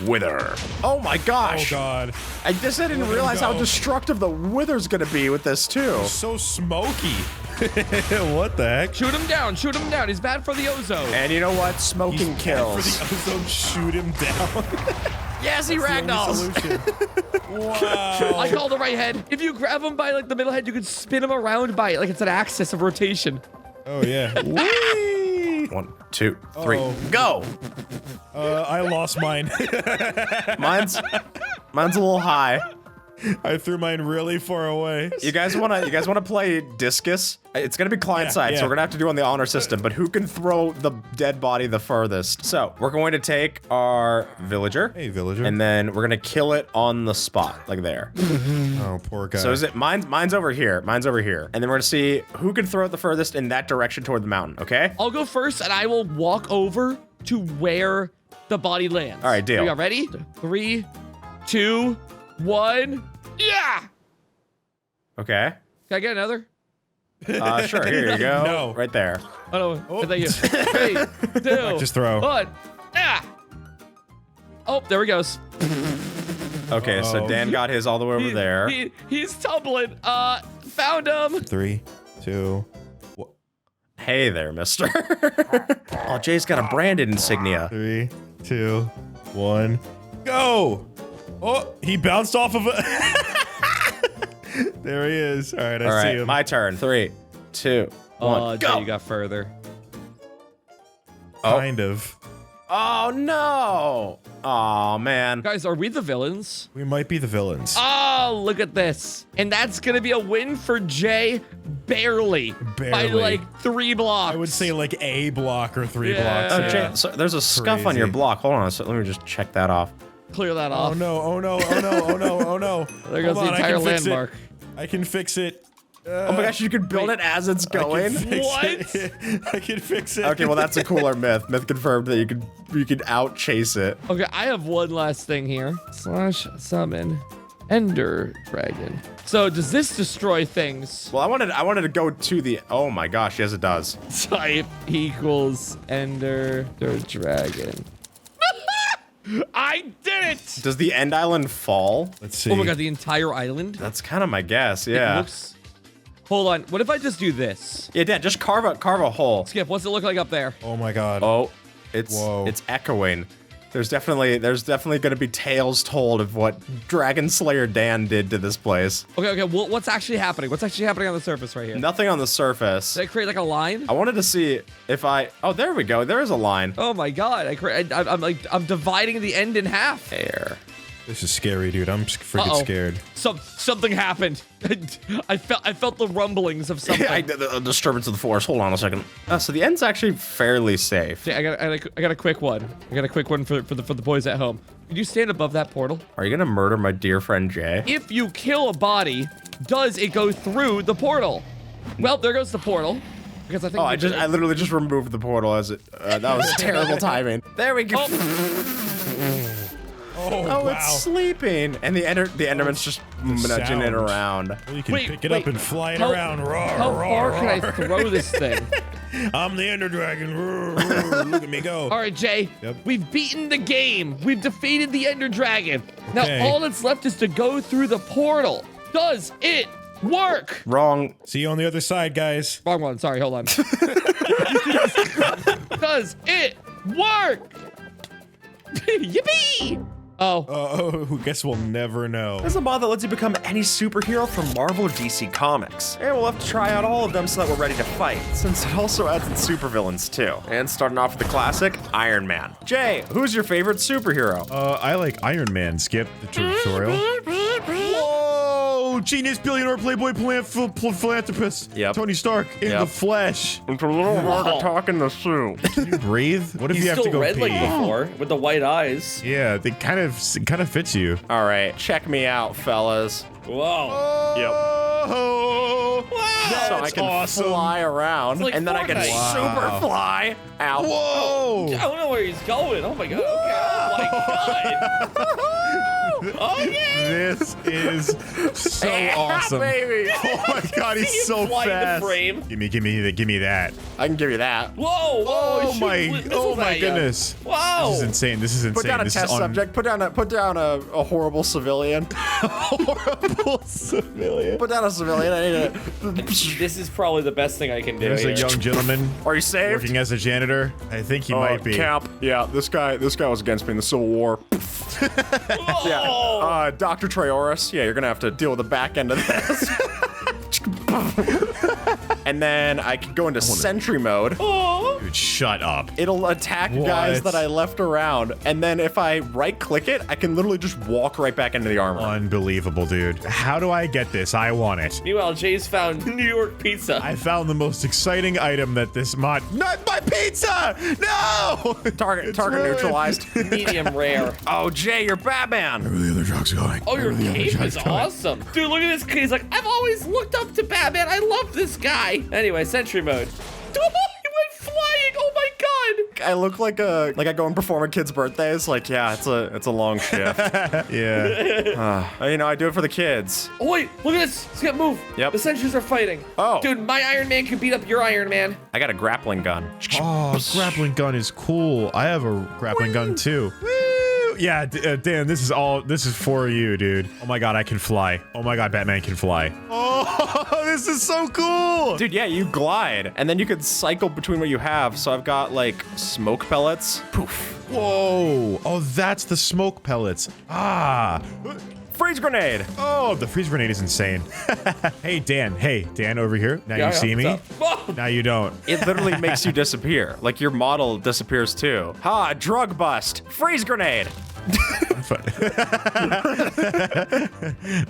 Wither. Oh my Oh gosh. god, I just didn't Let him realize how go. destructive the wither's gonna be with this too. so smoky. What the heck? Shoot him down. Shoot him down. He's bad for the ozone. And you know what? Smoking He's kills. bad for the ozone, shoot him down. Yes, he The only ragdolls. solution. Wow. I called the right head. If you grab him by like the middle head, you can spin him around by it like it's an axis of rotation. Oh yeah. Whee! 1, 2, 3, Uh-oh. go. I lost mine. Mine's a little high. I threw mine really far away. You guys wanna play discus? It's gonna be client side, yeah. so we're gonna have to do on the honor system, but who can throw the dead body the furthest? So we're going to take our villager. Hey, villager. And then we're gonna kill it on the spot, like there. Oh, poor guy. So is it mine's over here. Mine's over here. And then we're gonna see who can throw it the furthest in that direction toward the mountain, okay? I'll go first, and I will walk over to where the body lands. All right, deal. Are you ready? 3, 2, 1. Yeah! Okay. Can I get another? Sure, here you go. No. Right there. Oh, no. Thank you. 3, 2, Just throw. 1. Yeah! Oh, there he goes. Okay, so Uh-oh. Dan got his all the way over there. He's tumbling. Found him. 3, 2. Hey there, mister. Oh, Jay's got a branded insignia. 3, 2, 1, go! Oh, he bounced off of it. There he is. All right, I All see right, him. my turn. 3, 2, 1, Oh, go. Jay, you got further. Kind of. Oh no! Aw, man. Guys, are we the villains? We might be the villains. Oh, look at this. And that's going to be a win for Jay. Barely. By Barely. like 3 blocks. I would say like a block or 3 Yeah. blocks. Oh, Jay, so there's a scuff on Crazy. your block. Hold on a second. Let me just check that off. Clear that Oh off. no, oh no, oh no, oh no, oh no. There goes Hold the on, entire I can fix it. landmark. I can fix it. Oh my gosh, you can build Wait. it as it's going. What? I can fix it. Okay, well that's a cooler myth. Myth confirmed that you could out chase it. Okay, I have one last thing here. / summon Ender Dragon. So does this destroy things? Well, I wanted to go to the. Oh my gosh, yes it does. Type equals Ender Dragon. I did it! Does the end island fall? Let's see. Oh my god, the entire island? That's kind of my guess. It Yeah. looks... Hold on, what if I just do this? Yeah, Dad, just carve a hole. Skip, what's it look like up there? Oh my god. Oh, Whoa. it's echoing. There's definitely going to be tales told of what Dragon Slayer Dan did to this place. Okay, well, what's actually happening? What's actually happening on the surface right here? Nothing on the surface. Did I create like a line? I wanted to see if I. Oh, there we go. There is a line. Oh my god, I'm dividing the end in half. There. This is scary, dude. I'm freaking Uh-oh. scared. Something happened. I felt the rumblings of something. I did a disturbance of the force. Hold on a second. So the end's actually fairly safe. I got a quick one. I got a quick one for the boys at home. Could you stand above that portal? Are you gonna murder my dear friend Jay? If you kill a body, does it go through the portal? Well, there goes the portal. Because I think Oh, I literally just removed the portal as it. That was terrible timing. There we go. Oh, wow. it's sleeping, and the Enderman's just nudging it sound. around. Well, you can Wait, pick it wait. up and fly it How- around. Roar, How roar, far can I roar. throw this thing? I'm the Ender Dragon. Roar, roar. Look at me go. All right, Jay. Yep. We've beaten the game. We've defeated the Ender Dragon. Okay. Now all that's left is to go through the portal. Does it work? Wrong. See you on the other side, guys. Wrong one. Sorry, hold on. Does it work? Yippee! Oh. Guess we'll never know. There's a mod that lets you become any superhero from Marvel or DC Comics. And we'll have to try out all of them so that we're ready to fight. Since it also adds in supervillains too. And starting off with the classic, Iron Man. Jay, who's your favorite superhero? I like Iron Man, Skip, the tutorial. Whoa! Genius, billionaire, playboy, philanthropist. Yep. Tony Stark in Yep. the flesh. It's a little hard to talk in the suit. Can you breathe? What if He's you have to still go red pee? like before, with the white eyes. Yeah, they kind of fits you. All right, check me out, fellas. Whoa. Yep. Oh, So I can awesome. fly around, like and then I can Fortnite. super fly out. Whoa! I don't know where he's going. Oh my god. Okay. Oh my god. Oh yeah. This is so awesome. Baby. Oh my god, he's so fly in the fast. frame. Give me that. I can give you that. Whoa, whoa. Oh he my, shoots oh missiles my at ya. goodness. Wow. This is insane. This is insane. Put down a this test is subject. Put down a horrible civilian. horrible civilian. Put down a civilian. I need it. This is probably the best thing I can do. There's a here. young gentleman Are you saved? working as a janitor. I think he might be. Cap. Yeah, this guy was against me in the Civil War. Yeah. Dr. Traoris. Yeah, you're gonna have to deal with the back end of this. And then I can go into sentry mode. Dude, shut up. It'll attack guys What? that I left around, and then if I right-click it, I can literally just walk right back into the armor. Unbelievable, dude. How do I get this? I want it. Meanwhile, Jay's found New York pizza. I found the most exciting item that this mod. Not my pizza! No! Target It's ruined. neutralized. Medium rare. Oh, Jay, you're Batman. Where are the other trucks going? Oh, your cape is awesome. Dude, look at this kid. He's like, I've always looked up to Batman. I love this guy. Anyway, sentry mode. He went flying. Oh my god. I look like I go and perform at kids' birthdays. Like, yeah, it's a long shift. Yeah. I do it for the kids. Oh wait, look at this. Let's get move. Yep. The sentries are fighting. Oh. Dude, my Iron Man can beat up your Iron Man. I got a grappling gun. Oh, grappling gun is cool. I have a grappling gun too. Woo! Yeah, Dan, this is for you, dude. Oh my god, I can fly. Oh my god, Batman can fly. Oh, this is so cool. Dude, yeah, you glide, and then you can cycle between what you have. So I've got like smoke pellets. Poof. Whoa. Oh, that's the smoke pellets. Ah. Freeze grenade. Oh, the freeze grenade is insane. Hey, Dan, over here. Now you see me. Whoa. Now you don't. It literally makes you disappear. Like your model disappears too. Ha, drug bust. Freeze grenade.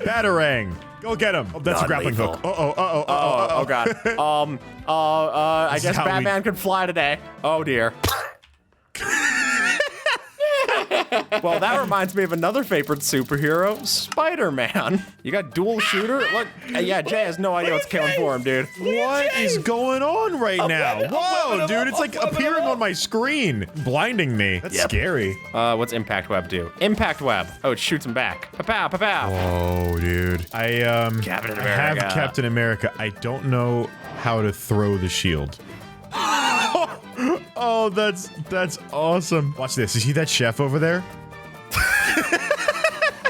Batarang. Go get him. Oh, that's a grappling hook. Oh god. I guess Batman can fly today. Oh dear. Well, that reminds me of another favorite superhero, Spider-Man. You got dual shooter? Look, yeah, Jay has no idea what's coming for him, dude. What is going on right now? Whoa, dude, it's like appearing on my screen, blinding me. That's scary. What's Impact Web do? Impact Web. Oh, it shoots him back. Pa-pow, pa-pow. Whoa, dude. I have Captain America. I don't know how to throw the shield. Oh, that's awesome. Watch this. You see that chef over there?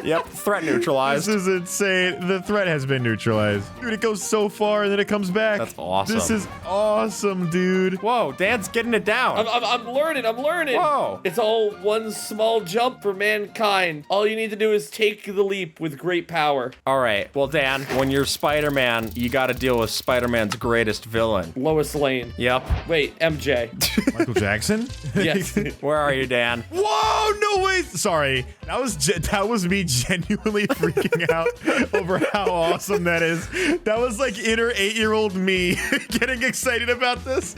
Yep, threat neutralized. This is insane. The threat has been neutralized. Dude, it goes so far and then it comes back. That's awesome. This is awesome, dude. Whoa, Dan's getting it down. I'm learning. Whoa. It's all one small jump for mankind. All you need to do is take the leap with great power. All right, well, Dan, when you're Spider-Man, you got to deal with Spider-Man's greatest villain. Lois Lane. Yep. Wait, MJ. Michael Jackson? Yes. Where are you, Dan? Whoa, no way. Sorry. That was me genuinely freaking out over how awesome that is. That was like inner 8-year-old me getting excited about this.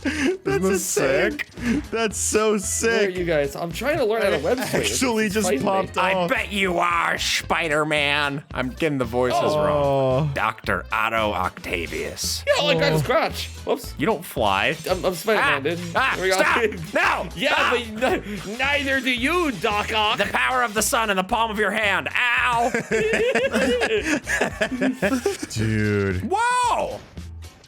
That's insane. sick? That's so Where are sick. you guys? I'm trying to learn how to web swing. Actually just popped I off. bet you are, Spider-Man. I'm getting the voices wrong. Dr. Otto Octavius. Yeah, all I got is scratch. Whoops. You don't fly. I'm Spider-Man, dude. There we go. Stop! No! Yeah, but neither do you, Doc Ock. The power of the sun in the palm of your hand. Ow! Dude. Whoa!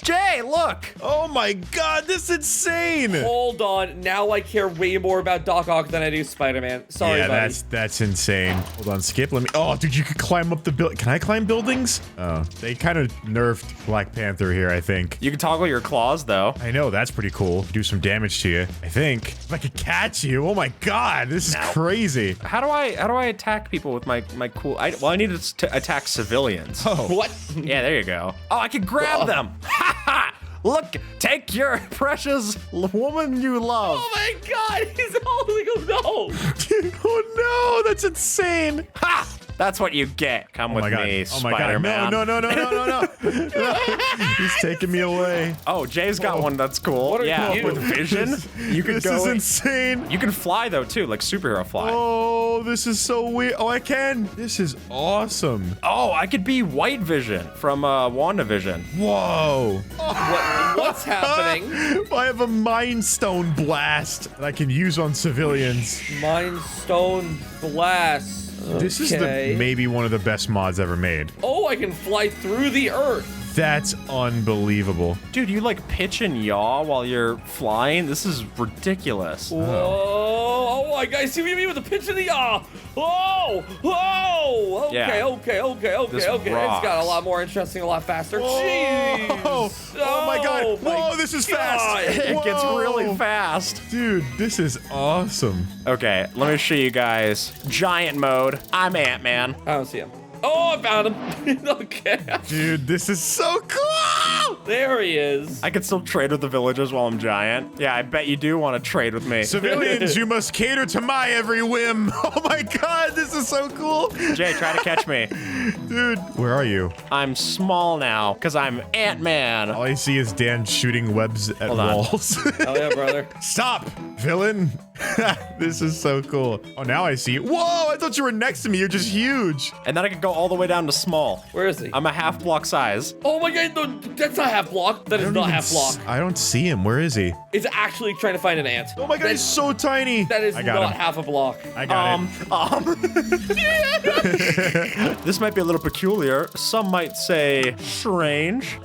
Jay, look! Oh my god, this is insane. Hold on. Now I care way more about Doc Ock than I do Spider-Man. Sorry, Yeah, buddy. that's insane. Hold on, skip. Let me. Oh, dude, you could climb up the building. Can I climb buildings? Oh, they kind of nerfed Black Panther here, I think. You can toggle your claws, though. I know, that's pretty cool. Do some damage to you, I think. If I could catch you, oh my god, this is crazy. How do I attack people with my cool? I need to attack civilians. Oh, What? Yeah, there you go. Oh, I can grab them. Ha ha! Look, take your precious woman you love. Oh my god, he's holding him. No. oh no, that's insane. Ha! That's what you get. Come with me, Oh my god. Spider-Man. No. He's taking me away. Oh, Jay's got one that's cool. What are yeah, you? with vision. You can This go. is insane. You can fly though too, like superhero fly. Oh, this is so weird. Oh, I can. This is awesome. Oh, I could be White Vision from WandaVision. Whoa. What's happening? I have a Mind Stone blast that I can use on civilians. Mind Stone Blast. This is maybe one of the best mods ever made. Oh, I can fly through the earth. That's unbelievable. Dude, you like pitch and yaw while you're flying? This is ridiculous. Whoa! Oh my god! See what you mean with the pitch of the Whoa! Whoa! Okay, Yeah. okay. This It's got rocks. a lot more interesting, a lot faster. Jeez! Oh my god. Whoa, this is fast. God. It gets Whoa. really fast. Dude, this is awesome. Okay, let me show you guys. Giant mode. I'm Ant-Man. I don't see him. Oh, I found him. Okay. Dude, this is so cool. There he is. I can still trade with the villagers while I'm giant. Yeah, I bet you do want to trade with me. Civilians, you must cater to my every whim. Oh my god, this is so cool. Jay, try to catch me. Dude, where are you? I'm small now, because I'm Ant-Man. All I see is Dan shooting webs at Hold on. walls. Hell yeah, brother. Stop, villain. This is so cool. Oh, now I see you. Whoa, I thought you were next to me. You're just huge. And then I can go all the way down to small. Where is he? I'm a half block size. Oh my god, no, that's not half block. That is not half block. I don't see him. Where is he? It's actually trying to find an ant. Oh my god, he's so tiny. That is I got not him. half a block. I got it. This might be a little peculiar. Some might say strange.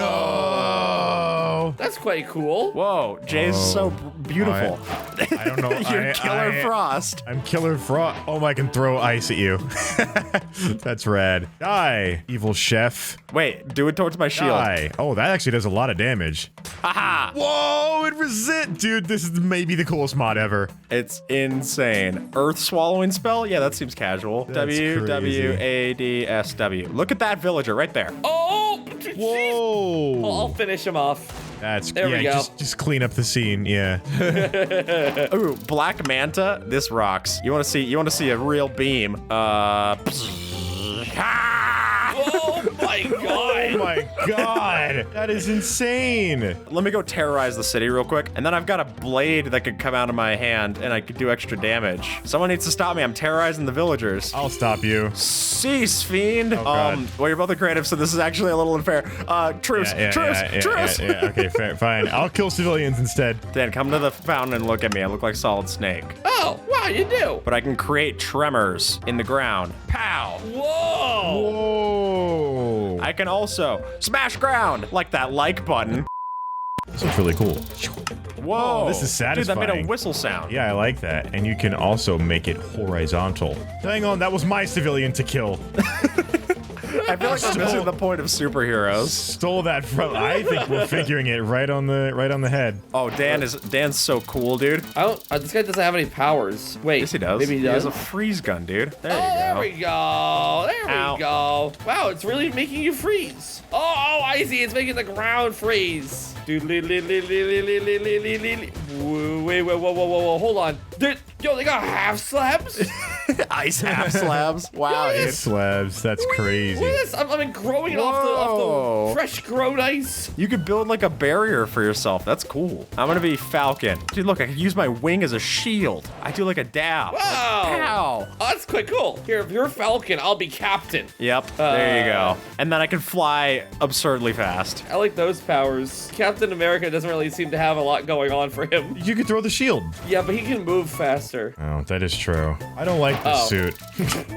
No. That's quite cool. Whoa, Jay's so beautiful. I don't know. You're Killer Frost. I'm Killer Frost. Oh, I can throw ice at you. That's rad. Die, evil chef. Wait, do it towards my shield. Die. Oh, that actually does a lot of damage. Haha! Whoa, it resist. Dude, this is maybe the coolest mod ever. It's insane. Earth swallowing spell? Yeah, that seems casual. That's WWADSW. Look at that villager right there. Oh, jeez. Whoa. Well, I'll finish him off. That's There we go. Just clean up the scene. Yeah. Ooh, Black Manta. This rocks. You want to see a real beam? Oh my god. Oh my god. That is insane. Let me go terrorize the city real quick. And then I've got a blade that could come out of my hand and I could do extra damage. Someone needs to stop me. I'm terrorizing the villagers. I'll stop you. Cease, fiend. God. Well, you're both the creative, so this is actually a little unfair. Truce. Truce. Yeah. Okay, fair, fine. I'll kill civilians instead. Dan, come to the fountain and look at me. I look like Solid Snake. Oh, wow, you do. But I can create tremors in the ground. Pow. Whoa. Whoa. I can also smash ground like that like button. This looks really cool. Whoa. this is Dude, that made a satisfying. whistle sound. Yeah, I like that. And you can also make it horizontal. Hang on, that was my civilian to kill. I feel like we're missing the point of superheroes. Stole that from. I think we're figuring it right on the head. Oh, Dan's so cool, dude. This guy doesn't have any powers. Wait. Yes, he does. Maybe he He has does. a freeze gun, dude. There you go. There we go. There Ow. we go. Wow, it's really making you freeze. Oh, I see. It's making the ground freeze. Wait, whoa. Hold on. Yo, they got half slabs? Ice half slabs. Wow, Yeah, dude. Slabs. That's crazy. Look at this. I mean, growing it off Whoa. the fresh grown ice. You could build like a barrier for yourself. That's cool. I'm gonna be Falcon. Dude, look, I could use my wing as a shield. I do like a dab. Wow. Pow. Oh, that's quite cool. Here, if you're Falcon, I'll be Captain. Yep, there you go. And then I can fly absurdly fast. I like those powers. Captain America doesn't really seem to have a lot going on for him. You could throw the shield. Yeah, but he can move faster. Oh, that is true. I don't like this suit.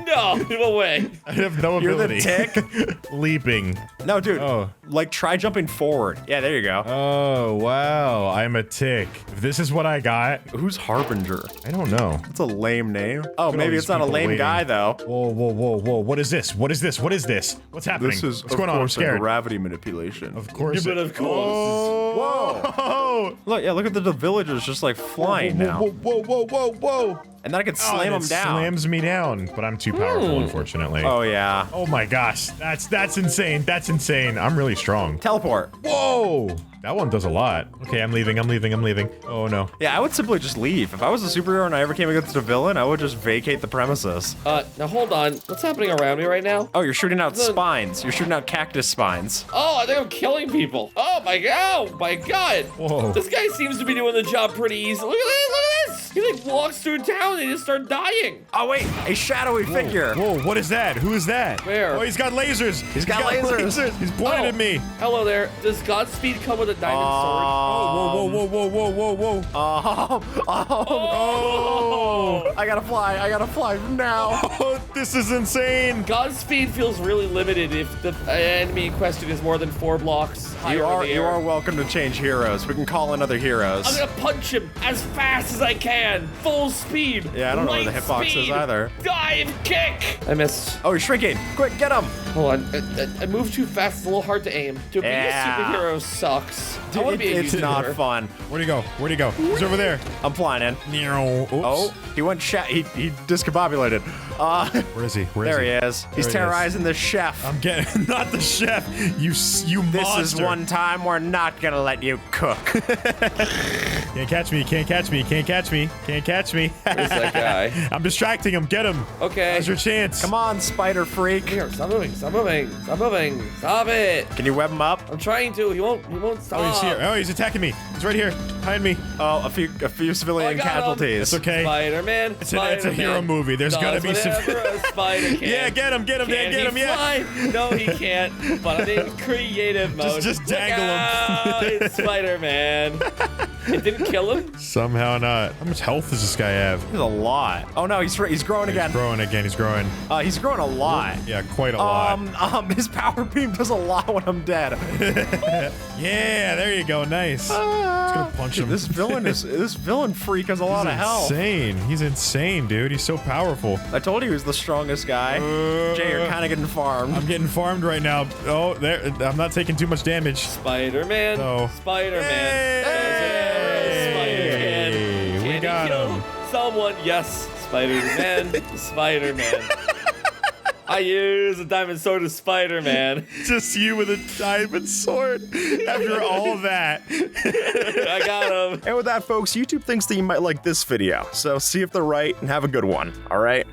No way. I have no You're the ability. tick? Leaping. No, dude. Oh. Like, try jumping forward. Yeah, there you go. Oh, wow. I'm a tick. If this is what I got, Who's Harbinger? I don't know. That's a lame name. Oh, Look at all maybe these it's not a people lame waiting. guy, though. Whoa. What is this? What is this? What's happening? What's going on? I'm scared. gravity manipulation. Of course. But of course. Whoa. Look, look at the villagers just like flying now. Whoa. And then I could slam them down. Slams me down, but I'm too powerful, unfortunately. Oh, yeah. Oh my gosh. That's insane. That's insane. I'm really strong. Teleport. Whoa. That one does a lot. Okay, I'm leaving. Oh no. Yeah, I would simply just leave. If I was a superhero and I ever came against a villain, I would just vacate the premises. Now hold on. What's happening around me right now? Oh, you're shooting out spines. You're shooting out cactus spines. Oh, I think I'm killing people. Oh my god. Whoa. This guy seems to be doing the job pretty easy. Look at this. He like walks through town and they just start dying. Oh, wait, a shadowy figure. Whoa, what is that? Who is that? Where? Oh, he's got lasers. He's got lasers. He's pointed at me. Hello there. Does Godspeed come with a diamond Whoa. Oh, I gotta fly now. Oh, this is insane. sword? Godspeed feels really limited if the enemy in question is more than 4 blocks higher in the You air. are welcome to change heroes. We can call in other heroes. I'm gonna punch him as fast as I can. Full speed. Yeah, I don't know where the Light hitbox is speed. either. Dive kick. I missed. Oh, he's shrinking. Quick, get him. Hold on. I moved too fast. It's a little hard to aim. To be a Yeah. superhero sucks. I want to be a It's not YouTuber. fun. Where'd he go? He's over there. I'm flying in. Oops. Oh, he went he discombobulated. Where is he? There he is. He's There he terrorizing the chef. I'm getting not the chef. You This monster. is one time we're not gonna let you cook. Can't catch me. Where's that guy? I'm distracting him. Get him. Okay. Now's your chance. Come on, spider freak. Here, stop moving. Stop it. Can you web him up? I'm trying to. He won't stop. Oh, he's here. Oh, he's attacking me. He's right here. Behind me. Oh, a few civilian I got him. casualties. It's okay. Spider-Man. It's a hero movie. There's gotta be some. Whatever a spider can. Yeah, get him, Dan, Can get he him, yeah. fly? No, he can't. But I'm in creative mode. Just Look dangle him. out, it's Spider-Man. It didn't kill him? Somehow not. How much health does this guy have? There's a lot. Oh no, he's growing again. He's growing again. He's growing. He's growing a lot. Yeah, quite a lot. His power beam does a lot when I'm dead. Yeah, there you go. Nice. Just gonna punch him. This villain freak has a lot of health. Insane. He's insane, dude. He's so powerful. I told you he was the strongest guy. Jay, you're kind of getting farmed. I'm getting farmed right now. Oh, there. I'm not taking too much damage. Spider-Man. No. Spider-Man. Spider-Man. Hey, we Can got he kill him. someone? Yes. Spider-Man. Spider-Man. I use a diamond sword of Spider-Man. Just you with a diamond sword after all that. I got him. And with that, folks, YouTube thinks that you might like this video, so see if they're right and have a good one, all right?